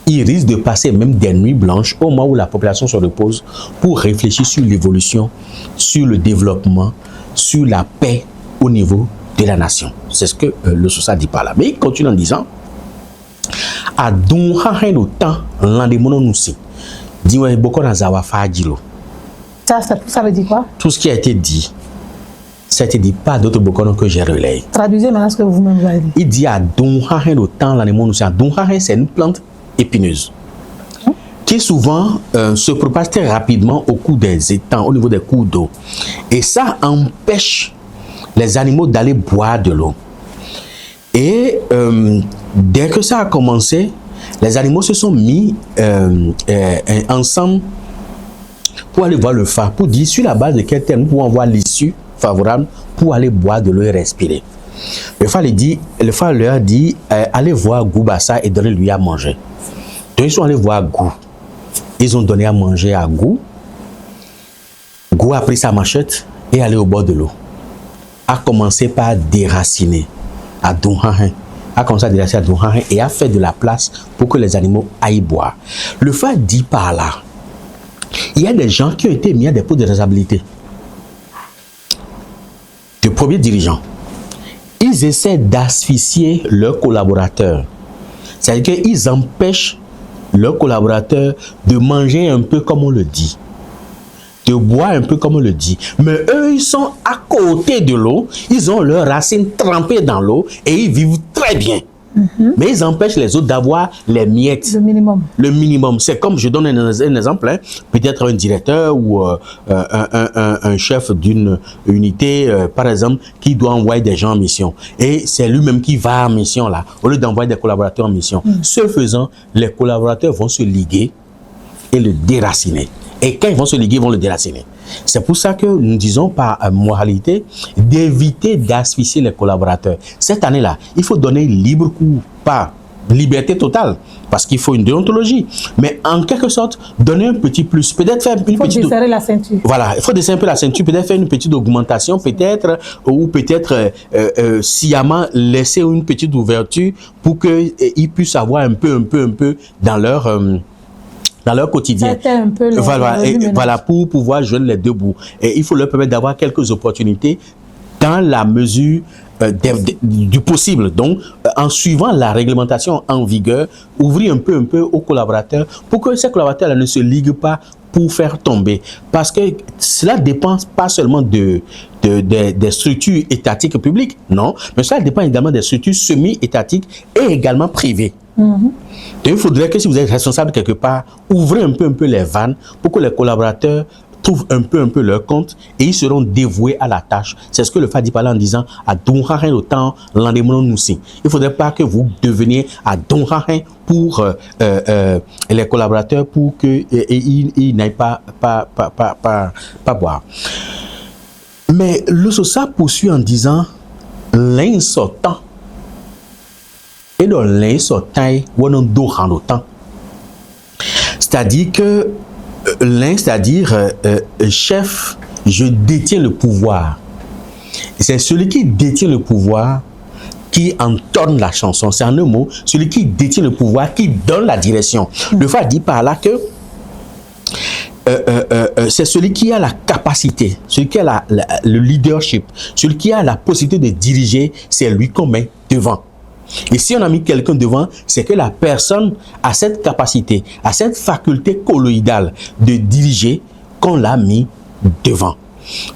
Ils risquent de passer même des nuits blanches au moment où la population se repose pour réfléchir sur l'évolution, sur le développement, sur la paix au niveau de la nation. C'est ce que le Sosa dit par là. Mais il continue en disant à Dunhahen au temps, l'andémono nous si. Dis-moi, beaucoup d'Azawa Fadjilo. Ça veut dire quoi? Tout ce qui a été dit, ça a été dit par d'autres Bokono que j'ai relayé. Traduisez maintenant ce que vous-même avez dit. Il dit à Dunhahen au temps, l'andémono nous si. Dunhahen, c'est une plante épineuse qui souvent se propage très rapidement au cours des étangs, au niveau des cours d'eau. Et ça empêche les animaux d'aller boire de l'eau. Et dès que ça a commencé, les animaux se sont mis ensemble pour aller voir le phare, pour dire sur la base de quel terme nous pouvons avoir l'issue favorable pour aller boire de l'eau et respirer. Le phare leur dit allez voir Goubassa et donnez-lui à manger. Donc ils sont allés voir Gou. Ils ont donné à manger à Gou. Gou a pris sa machette et allé au bord de l'eau. A commencé par déraciner à Dunhahen. A commencé à déraciner à Dunhahen et a fait de la place pour que les animaux aillent boire. Le phare dit par là, il y a des gens qui ont été mis à des postes de responsabilité. De premiers dirigeants. Ils essaient d'asphyxier leurs collaborateurs. C'est-à-dire qu'ils empêchent leurs collaborateurs de manger un peu comme on le dit, de boire un peu comme on le dit. Mais eux, ils sont à côté de l'eau, ils ont leurs racines trempées dans l'eau et ils vivent très bien. Mais ils empêchent les autres d'avoir les miettes. Le minimum. Le minimum. C'est comme, je donne un exemple, hein, peut-être un directeur ou un chef d'une unité, par exemple, qui doit envoyer des gens en mission. Et c'est lui-même qui va en mission là, au lieu d'envoyer des collaborateurs en mission. Ce faisant, les collaborateurs vont se liguer et le déraciner. Et quand ils vont se liguer, ils vont le déraciner. C'est pour ça que nous disons par moralité d'éviter d'asphyxier les collaborateurs. Cette année-là, il faut donner libre cours, pas liberté totale, parce qu'il faut une déontologie. Mais en quelque sorte, donner un petit plus. Peut-être faire une petite... Il faut desserrer la ceinture. Voilà, il faut desserrer un peu la ceinture, peut-être faire une petite augmentation, peut-être, ou peut-être sciemment laisser une petite ouverture pour qu'ils puissent avoir un peu dans leur quotidien. Un peu voilà, pour pouvoir joindre les deux bouts. Et il faut leur permettre d'avoir quelques opportunités dans la mesure du possible. Donc, en suivant la réglementation en vigueur, ouvrir un peu aux collaborateurs pour que ces collaborateurs ne se liguent pas pour faire tomber. Parce que cela dépend pas seulement des structures étatiques publiques, non, mais cela dépend également des structures semi-étatiques et également privées. Donc, il faudrait que si vous êtes responsable quelque part, ouvrez un peu les vannes pour que les collaborateurs trouvent un peu leur compte et ils seront dévoués à la tâche. C'est ce que le phare dit par là en disant à Dunhahen autant l'andémono nous si. Il ne faudrait pas que vous deveniez à Dunhahen pour les collaborateurs pour qu'ils n'aillent pas boire. Mais le Sosa poursuit en disant l'insortant. Et dans l'insortant, c'est-à-dire que chef, je détiens le pouvoir. C'est celui qui détient le pouvoir qui entonne la chanson. C'est en un mot, celui qui détient le pouvoir qui donne la direction. Le phare dit par là que c'est celui qui a la capacité, celui qui a le leadership, celui qui a la possibilité de diriger, c'est lui qu'on met devant. Et si on a mis quelqu'un devant, c'est que la personne a cette capacité, a cette faculté colloïdale de diriger qu'on l'a mis devant.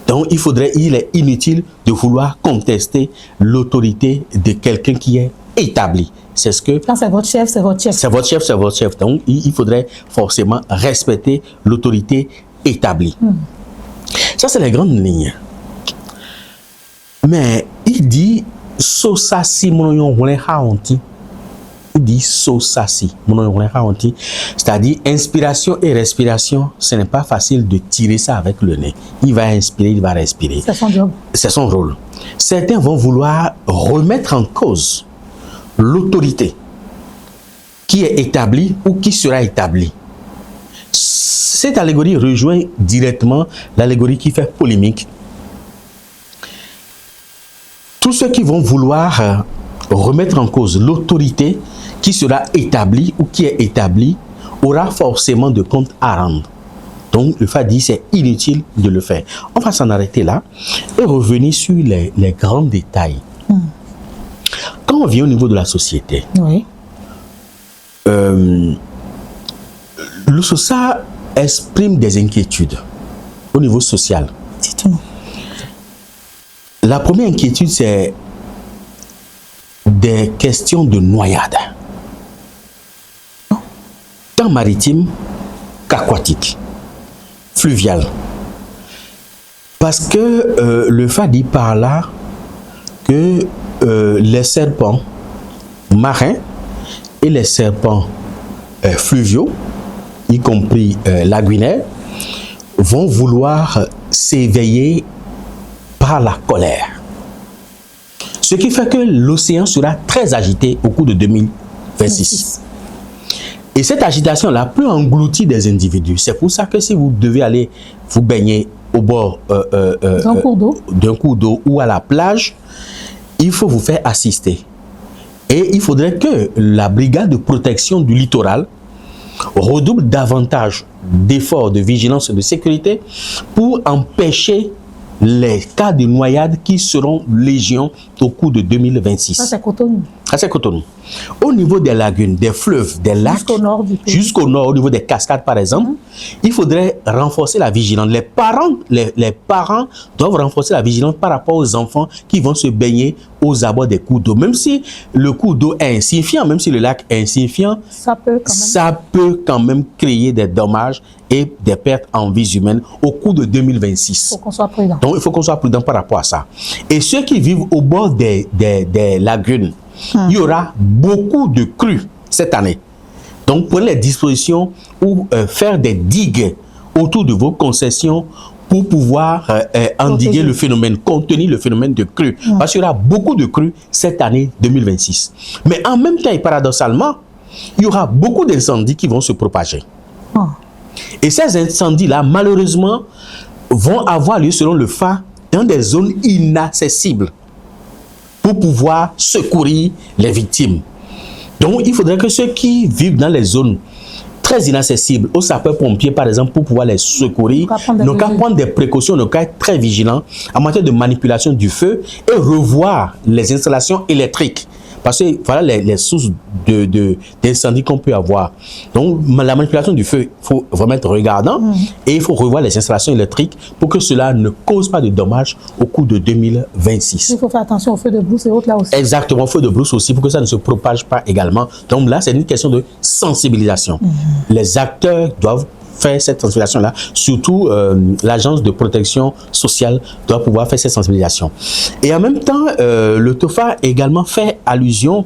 Donc, il est inutile de vouloir contester l'autorité de quelqu'un qui est établi. C'est ce que... Quand c'est votre chef, c'est votre chef. C'est votre chef, c'est votre chef. Donc, il faudrait forcément respecter l'autorité établie. Ça, c'est les grandes lignes. Mais il dit... Sosasi monoyon wole haonti. Il dit sosasi monoyon wole haonti. C'est-à-dire inspiration et respiration, ce n'est pas facile de tirer ça avec le nez. Il va inspirer, il va respirer. C'est son job. C'est son rôle. Certains vont vouloir remettre en cause l'autorité qui est établie ou qui sera établie. Cette allégorie rejoint directement l'allégorie qui fait polémique, tous ceux qui vont vouloir remettre en cause l'autorité qui sera établie ou qui est établie aura forcément de comptes à rendre. Donc, le FA dit c'est inutile de le faire. On va s'en arrêter là et revenir sur les grands détails. Quand on vient au niveau de la société, le SOSA exprime des inquiétudes au niveau social. Dites-nous. La première inquiétude, c'est des questions de noyade, tant maritime qu'aquatique, fluvial. Parce que le FA dit par là que les serpents marins et les serpents fluviaux, y compris lagunaires, vont vouloir s'éveiller par la colère. Ce qui fait que l'océan sera très agité au cours de 2026. Et cette agitation-là peut engloutir des individus. C'est pour ça que si vous devez aller vous baigner au bord d'un cours d'eau ou à la plage, il faut vous faire assister. Et il faudrait que la brigade de protection du littoral redouble davantage d'efforts de vigilance et de sécurité pour empêcher les cas de noyade qui seront légion au cours de 2026. Ça, c'est Cotonou. Ça, c'est Cotonou. Au niveau des lagunes, des fleuves, des lacs, jusqu'au nord du pays. Jusqu'au nord, au niveau des cascades, par exemple, il faudrait renforcer la vigilance. Les parents doivent renforcer la vigilance par rapport aux enfants qui vont se baigner aux abords des cours d'eau. Même si le cours d'eau est insignifiant, même si le lac est insignifiant, ça peut quand même créer des dommages et des pertes en vies humaines au cours de 2026. Il faut qu'on soit prudent. Donc, il faut qu'on soit prudent par rapport à ça. Et ceux qui vivent au bord des lagunes, il y aura beaucoup de crues cette année. Donc, prenez les dispositions ou faire des digues autour de vos concessions pour pouvoir endiguer le phénomène, contenir le phénomène de crues. Parce qu'il y aura beaucoup de crues cette année 2026. Mais en même temps et paradoxalement, il y aura beaucoup d'incendies qui vont se propager. Et ces incendies-là, malheureusement, vont avoir lieu, selon le FA, dans des zones inaccessibles pour pouvoir secourir les victimes. Donc, il faudrait que ceux qui vivent dans les zones très inaccessibles aux sapeurs-pompiers, par exemple, pour pouvoir les secourir, n'ont qu'à prendre des précautions, n'ont qu'à être très vigilants en matière de manipulation du feu et revoir les installations électriques. Parce que voilà les sources d'incendie qu'on peut avoir. Donc, la manipulation du feu, il faut vraiment être regardant et il faut revoir les installations électriques pour que cela ne cause pas de dommages au cours de 2026. Il faut faire attention au feu de brousse et autres là aussi. Exactement, au feu de brousse aussi, pour que ça ne se propage pas également. Donc là, c'est une question de sensibilisation. Les acteurs doivent faire cette sensibilisation-là. Surtout, l'agence de protection sociale doit pouvoir faire cette sensibilisation. Et en même temps, le TOFA également fait allusion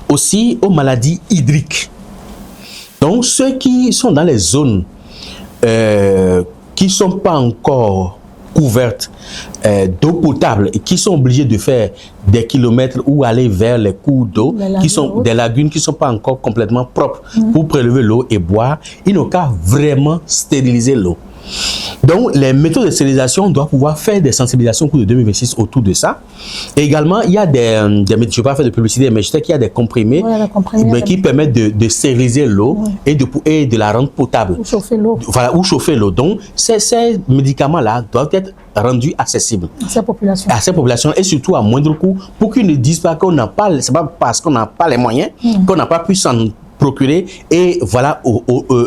aussi aux maladies hydriques. Donc, ceux qui sont dans les zones qui ne sont pas encore couvertes d'eau potable et qui sont obligés de faire des kilomètres ou aller vers les cours d'eau, qui sont des lagunes qui ne sont pas encore complètement propres pour prélever l'eau et boire, ils n'ont qu'à vraiment stériliser l'eau. Donc, les méthodes de stérilisation doivent pouvoir faire des sensibilisations au cours de 2026 autour de ça. Et également, il y a des je ne vais pas faire de publicité, mais je sais qu'il y a des comprimés, qui permettent de stériliser l'eau et de la rendre potable. Ou chauffer l'eau. Voilà, ou chauffer l'eau. Donc, ces médicaments-là doivent être rendus accessibles à ces populations et surtout à moindre coût pour qu'ils ne disent pas qu'on n'a pas, c'est pas parce qu'on n'a pas les moyens, qu'on n'a pas pu s'en procurer et voilà,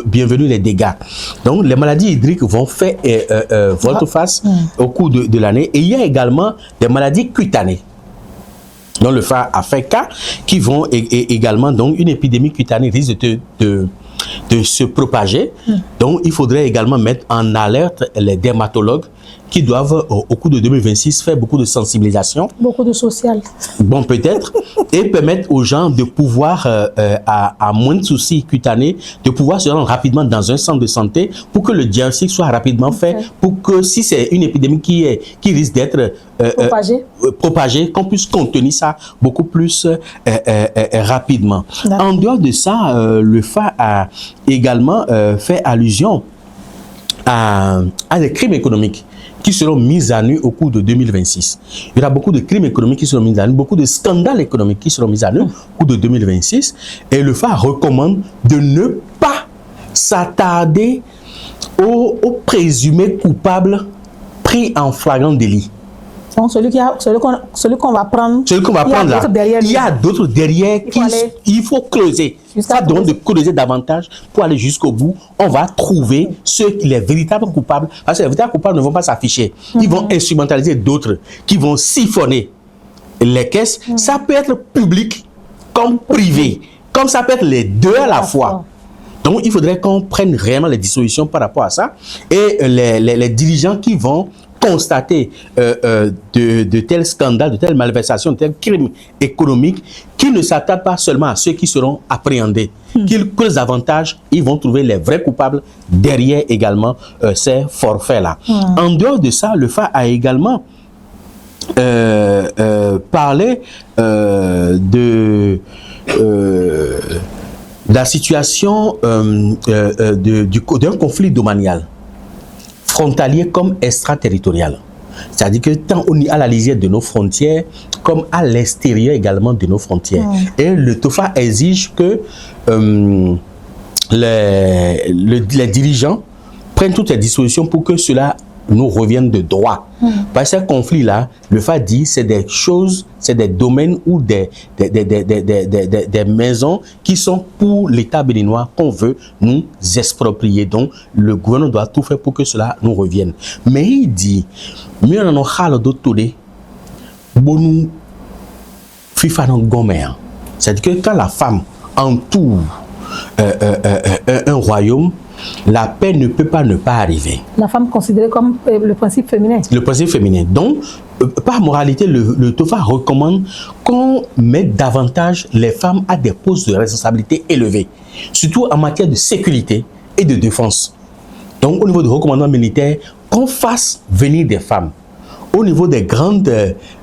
bienvenue les dégâts. Donc, les maladies hydriques vont faire volte-face au cours de l'année. Et il y a également des maladies cutanées. Donc, le FA a fait cas qui vont également, donc, une épidémie cutanée risque de se propager. Donc, il faudrait également mettre en alerte les dermatologues qui doivent, au cours de 2026, faire beaucoup de sensibilisation. Beaucoup de social. Bon, peut-être. Et permettre aux gens de pouvoir, à moins de soucis cutanés, de pouvoir se rendre rapidement dans un centre de santé pour que le diagnostic soit rapidement fait, pour que si c'est une épidémie qui risque d'être propagée, qu'on puisse contenir ça beaucoup plus rapidement. En dehors de ça, le FA a également fait allusion à des crimes économiques qui seront mis à nu au cours de 2026. Il y aura beaucoup de crimes économiques qui seront mis à nu, beaucoup de scandales économiques qui seront mis à nu au cours de 2026. Et le FA recommande de ne pas s'attarder aux présumés coupables pris en flagrant délit. Donc celui qu'on va prendre. Celui qu'on va prendre là, il y a d'autres derrière il faut creuser. Ça demande de creuser davantage pour aller jusqu'au bout. On va trouver les véritables coupables. Parce que les véritables coupables ne vont pas s'afficher. Ils vont instrumentaliser d'autres qui vont siphonner les caisses. Ça peut être public comme privé. Comme ça peut être les deux à la fois. Donc il faudrait qu'on prenne réellement les dispositions par rapport à ça. Et les dirigeants qui vont constater de tels scandales, de telles malversations, de tels crimes économiques, qui ne s'attardent pas seulement à ceux qui seront appréhendés, qu'ils creusent davantage, ils vont trouver les vrais coupables derrière également ces forfaits-là. En dehors de ça, le FA a également parlé de la situation d'un conflit domanial, frontalier comme extraterritorial. C'est-à-dire que tant à la lisière de nos frontières, comme à l'extérieur également de nos frontières. Et le TOFA exige que les dirigeants prennent toutes les dispositions pour que cela nous revienne de droit. Parce que ce conflit-là, le FA dit, c'est des choses, c'est des domaines ou des maisons qui sont pour l'État béninois qu'on veut nous exproprier. Donc, le gouvernement doit tout faire pour que cela nous revienne. Mais il dit, mieux en a d'autres bon FIFA non gommé. C'est-à-dire que quand la femme entoure un royaume, la paix ne peut pas ne pas arriver. La femme considérée comme le principe féminin. Le principe féminin. Donc, par moralité, le TOFA recommande qu'on mette davantage les femmes à des postes de responsabilité élevés, surtout en matière de sécurité et de défense. Donc, au niveau du recommandement militaire, qu'on fasse venir des femmes. Au niveau des grandes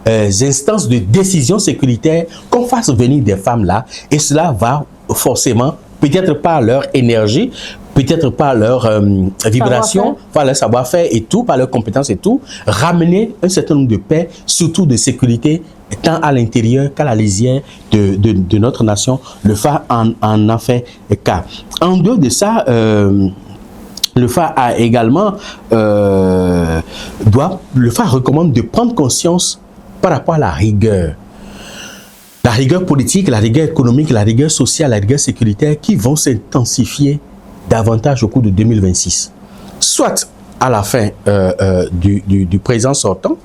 instances de décision sécuritaire, qu'on fasse venir des femmes là, et cela va forcément, peut-être par leur énergie, peut-être par leur vibration, par leur savoir-faire et tout, par leurs compétences et tout, ramener un certain nombre de paix, surtout de sécurité, tant à l'intérieur qu'à la lisière de notre nation. Le FA en a fait cas. En dehors de ça, le FA a également, le FA recommande de prendre conscience par rapport à la rigueur. La rigueur politique, la rigueur économique, la rigueur sociale, la rigueur sécuritaire qui vont s'intensifier davantage au cours de 2026. Soit à la fin du président sortant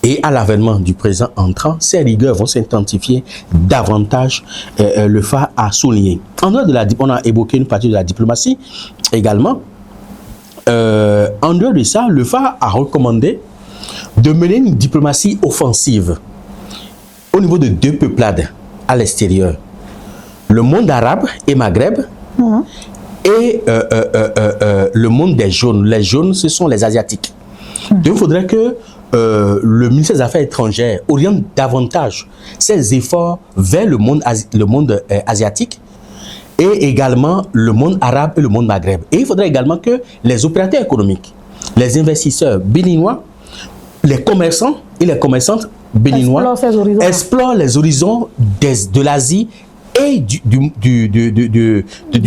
et à l'avènement du président entrant, ces rigueurs vont s'intensifier davantage, le FA a souligné. En dehors de on a évoqué une partie de la diplomatie également. En dehors de ça, le FA a recommandé de mener une diplomatie offensive au niveau de deux peuplades à l'extérieur. Le monde arabe et Maghreb et le monde des jaunes. Les jaunes, ce sont les Asiatiques. Donc, il faudrait que le ministère des Affaires étrangères oriente davantage ses efforts vers le monde asiatique et également le monde arabe et le monde Maghreb. Et il faudrait également que les opérateurs économiques, les investisseurs béninois, les commerçants et les commerçantes béninois explorent les horizons de l'Asie et du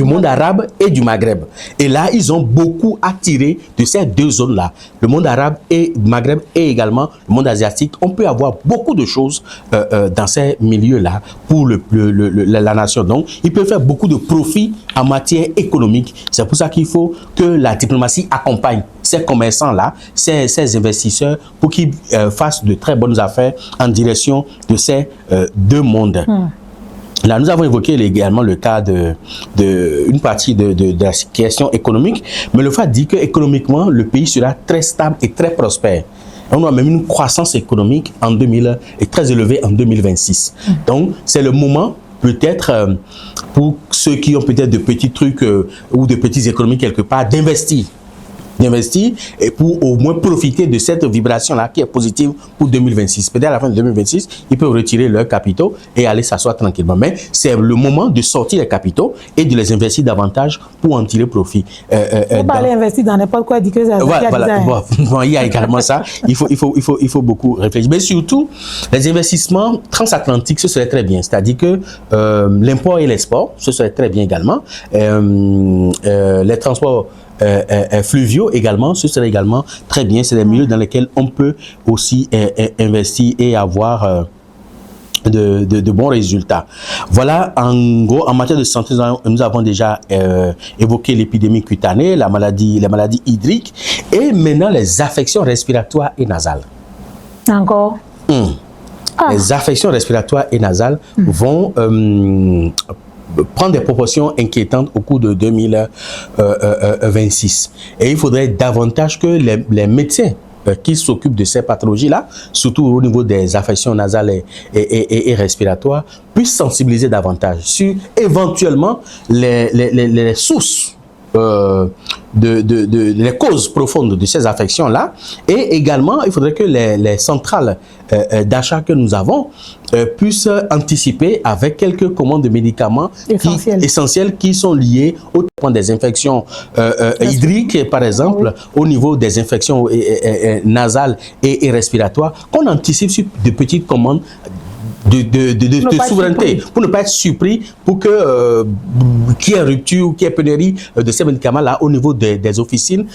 monde arabe et du Maghreb. Et là, ils ont beaucoup attiré de ces deux zones-là, le monde arabe et le Maghreb et également le monde asiatique. On peut avoir beaucoup de choses dans ces milieux-là pour la nation. Donc, ils peuvent faire beaucoup de profits en matière économique. C'est pour ça qu'il faut que la diplomatie accompagne ces commerçants-là, ces investisseurs, pour qu'ils fassent de très bonnes affaires en direction de ces deux mondes. Là, nous avons évoqué également le cas une partie de la question économique, mais le fait dit que économiquement, le pays sera très stable et très prospère. On a même une croissance économique très élevée en 2026. Donc, c'est le moment peut-être pour ceux qui ont peut-être de petits trucs ou de petites économies quelque part, d'investir d'investir et pour au moins profiter de cette vibration-là qui est positive pour 2026. Peut-être à la fin de 2026, ils peuvent retirer leurs capitaux et aller s'asseoir tranquillement. Mais c'est le moment de sortir les capitaux et de les investir davantage pour en tirer profit. Faut pas aller investir dans n'importe quoi, dire que ça voilà, bon, il y a également ça. Il faut beaucoup réfléchir. Mais surtout, les investissements transatlantiques, ce serait très bien. C'est-à-dire que l'import et l'export, ce serait très bien également. Les transports fluviaux également, ce serait également très bien. C'est des milieux dans lesquels on peut aussi investir et avoir de bons résultats. Voilà, en gros, en matière de santé, nous avons déjà évoqué l'épidémie cutanée, les maladies hydriques et maintenant les affections respiratoires et nasales. Encore Les affections respiratoires et nasales vont prendre des proportions inquiétantes au cours de 2026. Et il faudrait davantage que les médecins qui s'occupent de ces pathologies-là, surtout au niveau des affections nasales et respiratoires, puissent sensibiliser davantage sur éventuellement les sources, les causes profondes de ces affections-là. Et également, il faudrait que les centrales d'achat que nous avons puissent anticiper avec quelques commandes de médicaments essentiels qui sont liés au traitement des infections hydriques, par exemple, au niveau des infections nasales et respiratoires, qu'on anticipe sur de petites commandes de souveraineté, pour ne pas être surpris, pour que qu'il y ait rupture ou qu'il y ait pénurie de ces médicaments-là au niveau des officines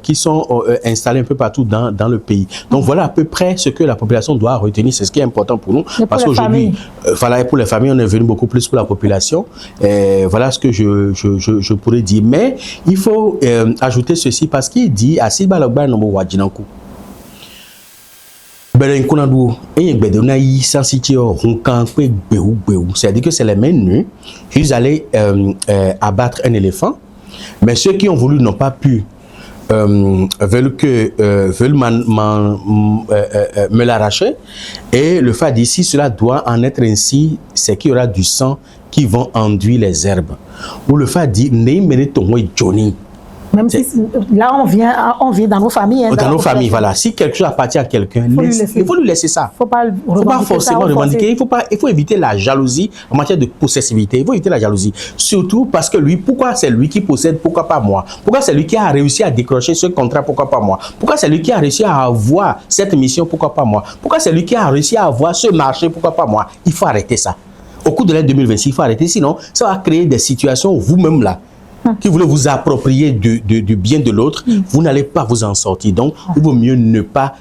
qui sont installées un peu partout dans le pays. Donc voilà à peu près ce que la population doit retenir, c'est ce qui est important pour nous, parce qu'aujourd'hui, voilà, pour les familles, on est venu beaucoup plus pour la population. Voilà ce que je pourrais dire. Mais il faut ajouter ceci, parce qu'il dit à Siba Logba Nomo Wajinanku. C'est-à-dire que c'est les mains nues qu'ils allaient abattre un éléphant, mais ceux qui ont voulu n'ont pas pu, veulent me l'arracher. Et le fait d'ici, cela doit en être ainsi, c'est qu'il y aura du sang qui vont enduire les herbes. Ou le fait dit, Johnny. Même si là, on vient dans nos familles. Dans nos familles, voilà. Si quelque chose appartient à quelqu'un, il faut lui laisser ça. Il ne faut pas forcément revendiquer. Il faut éviter la jalousie en matière de possessivité. Il faut éviter la jalousie. Surtout parce que lui, pourquoi c'est lui qui possède, pourquoi pas moi? Pourquoi c'est lui qui a réussi à décrocher ce contrat, pourquoi pas moi? Pourquoi c'est lui qui a réussi à avoir cette mission, pourquoi pas moi? Pourquoi c'est lui qui a réussi à avoir ce marché, pourquoi pas moi? Il faut arrêter ça. Au cours de l'année 2026, il faut arrêter. Sinon, ça va créer des situations où vous-même là, qui voulez vous approprier du bien de l'autre, vous n'allez pas vous en sortir. Donc, il vaut mieux ne pas...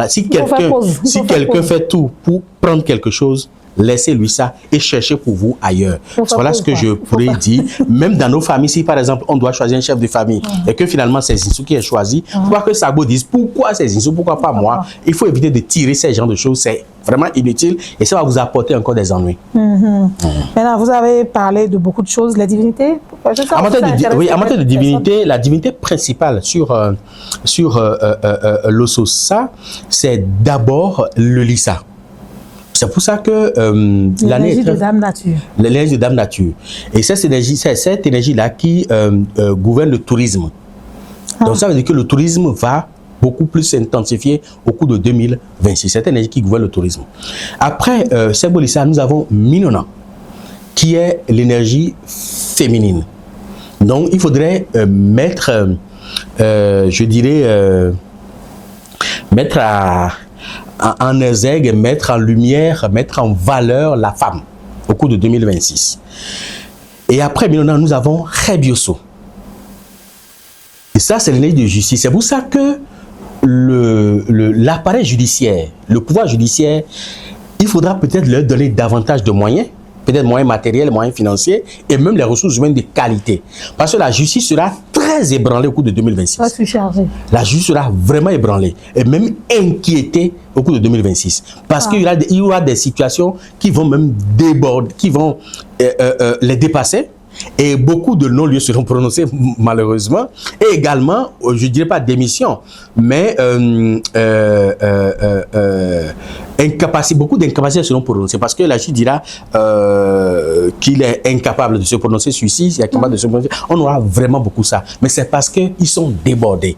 Si quelqu'un fait tout pour prendre quelque chose, laissez-lui ça et cherchez pour vous ailleurs. Voilà ce que je pourrais dire. Même dans nos familles, si par exemple, on doit choisir un chef de famille et que finalement, c'est Zinsou qui est choisi, pourquoi que Sabo dise pourquoi c'est Zinsou, pourquoi pas moi? Il faut éviter de tirer ces genres de choses. C'est vraiment inutile et ça va vous apporter encore des ennuis. Maintenant, vous avez parlé de beaucoup de choses. La divinité, en matière de divinité, la divinité principale sur l'Ososa, c'est d'abord le Lissa. C'est pour ça que l'énergie de Dame Nature. L'énergie de Dame Nature. Et c'est cette énergie-là qui gouverne le tourisme. Donc ça veut dire que le tourisme va beaucoup plus s'intensifier au cours de 2026. C'est cette énergie qui gouverne le tourisme. Après Sebolissa, nous avons Minona, qui est l'énergie féminine. Donc il faudrait mettre, je dirais, mettre en exergue, mettre en lumière, mettre en valeur la femme au cours de 2026. Et après Minona, nous avons Rebioso. Et ça, c'est l'énergie de justice. C'est pour ça que l'appareil judiciaire, le pouvoir judiciaire, il faudra peut-être leur donner davantage de moyens, peut-être moyens matériels, moyens financiers, et même les ressources humaines de qualité. Parce que la justice sera très ébranlée au cours de 2026. La justice sera vraiment ébranlée, et même inquiétée au cours de 2026. Parce qu'il y aura des situations qui vont même déborder, qui vont les dépasser, et beaucoup de non-lieux seront prononcés malheureusement, et également, je dirais pas démission, mais beaucoup d'incapacités seront prononcées parce que la juge dira qu'il est incapable de se prononcer suicide, il est incapable de se prononcer. On aura vraiment beaucoup ça, mais c'est parce qu'ils sont débordés.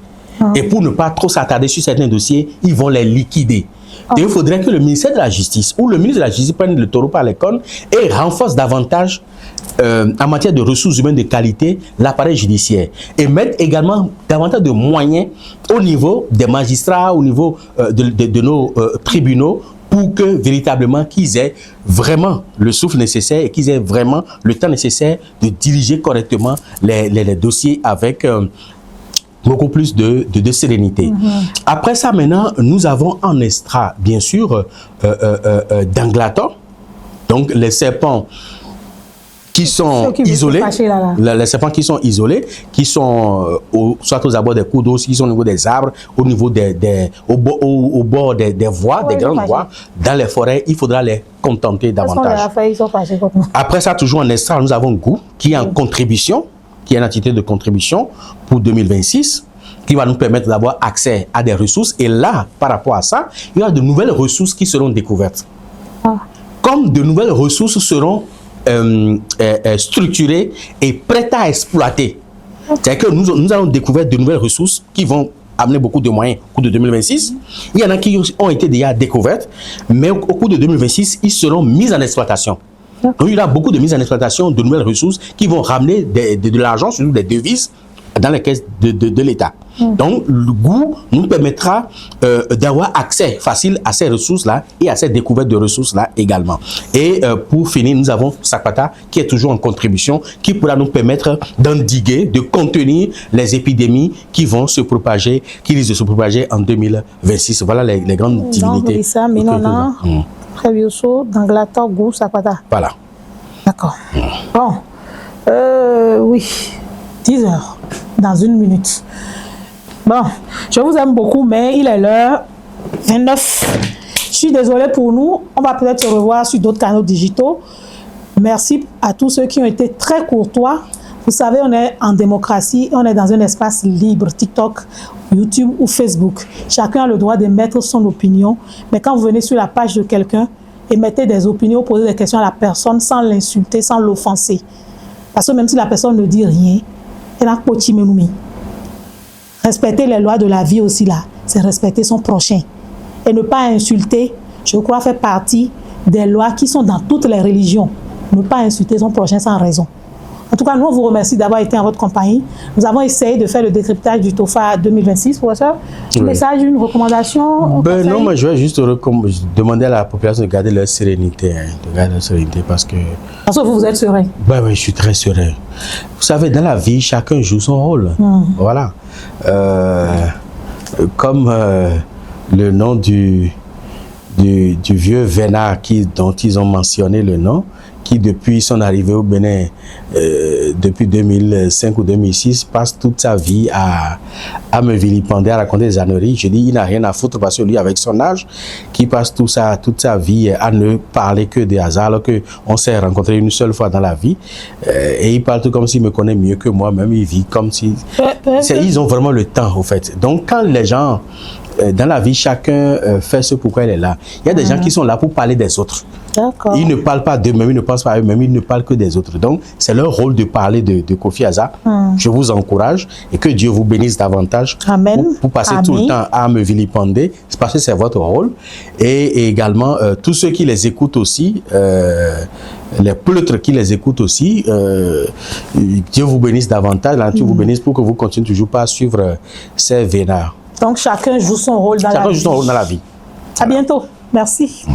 Et pour ne pas trop s'attarder sur certains dossiers, ils vont les liquider. Et il faudrait que le ministère de la Justice ou le ministre de la Justice prenne le taureau par les cornes et renforce davantage en matière de ressources humaines de qualité l'appareil judiciaire et mettre également davantage de moyens au niveau des magistrats, au niveau de nos tribunaux pour que véritablement qu'ils aient vraiment le souffle nécessaire et qu'ils aient vraiment le temps nécessaire de diriger correctement les dossiers avec beaucoup plus de sérénité. Après ça, maintenant, nous avons en extra, bien sûr, d'Angleterre, donc les serpents qui sont isolés, les serpents qui sont isolés, qui sont soit aux abords des cours d'eau, qui sont au niveau des arbres, au niveau au bord des voies, des grandes voies, dans les forêts, il faudra les contenter davantage. Après ça, toujours en extra, nous avons Gou, qui est en contribution, qui est une entité de contribution pour 2026, qui va nous permettre d'avoir accès à des ressources. Et là, par rapport à ça, il y a de nouvelles ressources qui seront découvertes. Comme de nouvelles ressources seront structurées et prêtes à exploiter. C'est-à-dire que nous allons découvrir de nouvelles ressources qui vont amener beaucoup de moyens au cours de 2026. Il y en a qui ont été déjà découvertes, mais au cours de 2026, ils seront mis en exploitation. Donc, il y aura beaucoup de mise en exploitation de nouvelles ressources qui vont ramener de l'argent, surtout des devises, dans les caisses de l'État. Donc, le goût nous permettra d'avoir accès facile à ces ressources-là et à ces découvertes de ressources-là également. Et pour finir, nous avons Sapata qui est toujours en contribution, qui pourra nous permettre d'endiguer, de contenir les épidémies qui vont se propager, qui risquent de se propager en 2026. Voilà les grandes divinités. D'Angleterre, Gou, Sapata. Voilà. D'accord. Bon. Oui. 10 heures. Dans 1 minute. Bon. Je vous aime beaucoup, mais il est l'heure 29. Je suis désolée pour nous. On va peut-être se revoir sur d'autres canaux digitaux. Merci à tous ceux qui ont été très courtois. Vous savez, on est en démocratie, on est dans un espace libre, TikTok, YouTube ou Facebook. Chacun a le droit de mettre son opinion, mais quand vous venez sur la page de quelqu'un et mettez des opinions, posez des questions à la personne sans l'insulter, sans l'offenser. Parce que même si la personne ne dit rien, elle a pochi menoumi. Respecter les lois de la vie aussi là, c'est respecter son prochain. Et ne pas insulter, je crois, fait partie des lois qui sont dans toutes les religions. Ne pas insulter son prochain sans raison. En tout cas, nous, on vous remercie d'avoir été en votre compagnie. Nous avons essayé de faire le décryptage du TOFA 2026, professeur. Un message, une recommandation? Non, moi, je vais juste demander à la population de garder leur sérénité. De garder leur sérénité parce que vous êtes serein? Oui, je suis très serein. Vous savez, dans la vie, chacun joue son rôle. Voilà. Comme le nom du vieux Vénard dont ils ont mentionné le nom, qui depuis son arrivée au Bénin, depuis 2005 ou 2006, passe toute sa vie à me vilipender, à raconter des âneries. Je dis, il n'a rien à foutre parce que lui, avec son âge, qui passe toute sa vie à ne parler que des hasards, alors qu'on s'est rencontré une seule fois dans la vie. Et il parle tout comme s'il me connaît mieux que moi-même. Il vit comme si... Ils ont vraiment le temps, au fait. Donc, quand les gens... Dans la vie, chacun fait ce pourquoi il est là. Il y a des gens qui sont là pour parler des autres. Ils ne parlent pas d'eux-mêmes, ils ne pensent pas à eux-mêmes, ils ne parlent que des autres. Donc, c'est leur rôle de parler de Kofi Aza. Je vous encourage et que Dieu vous bénisse davantage. Amen. Pour passer tout le temps à me vilipender. C'est parce que c'est votre rôle. Et également, tous ceux qui les écoutent aussi, les pleutres qui les écoutent aussi, Dieu vous bénisse davantage. Dieu vous bénisse pour que vous continuez toujours pas à suivre ces vénards. Donc, chacun joue son rôle dans la vie. Chacun joue son rôle dans la vie. À bientôt. Merci.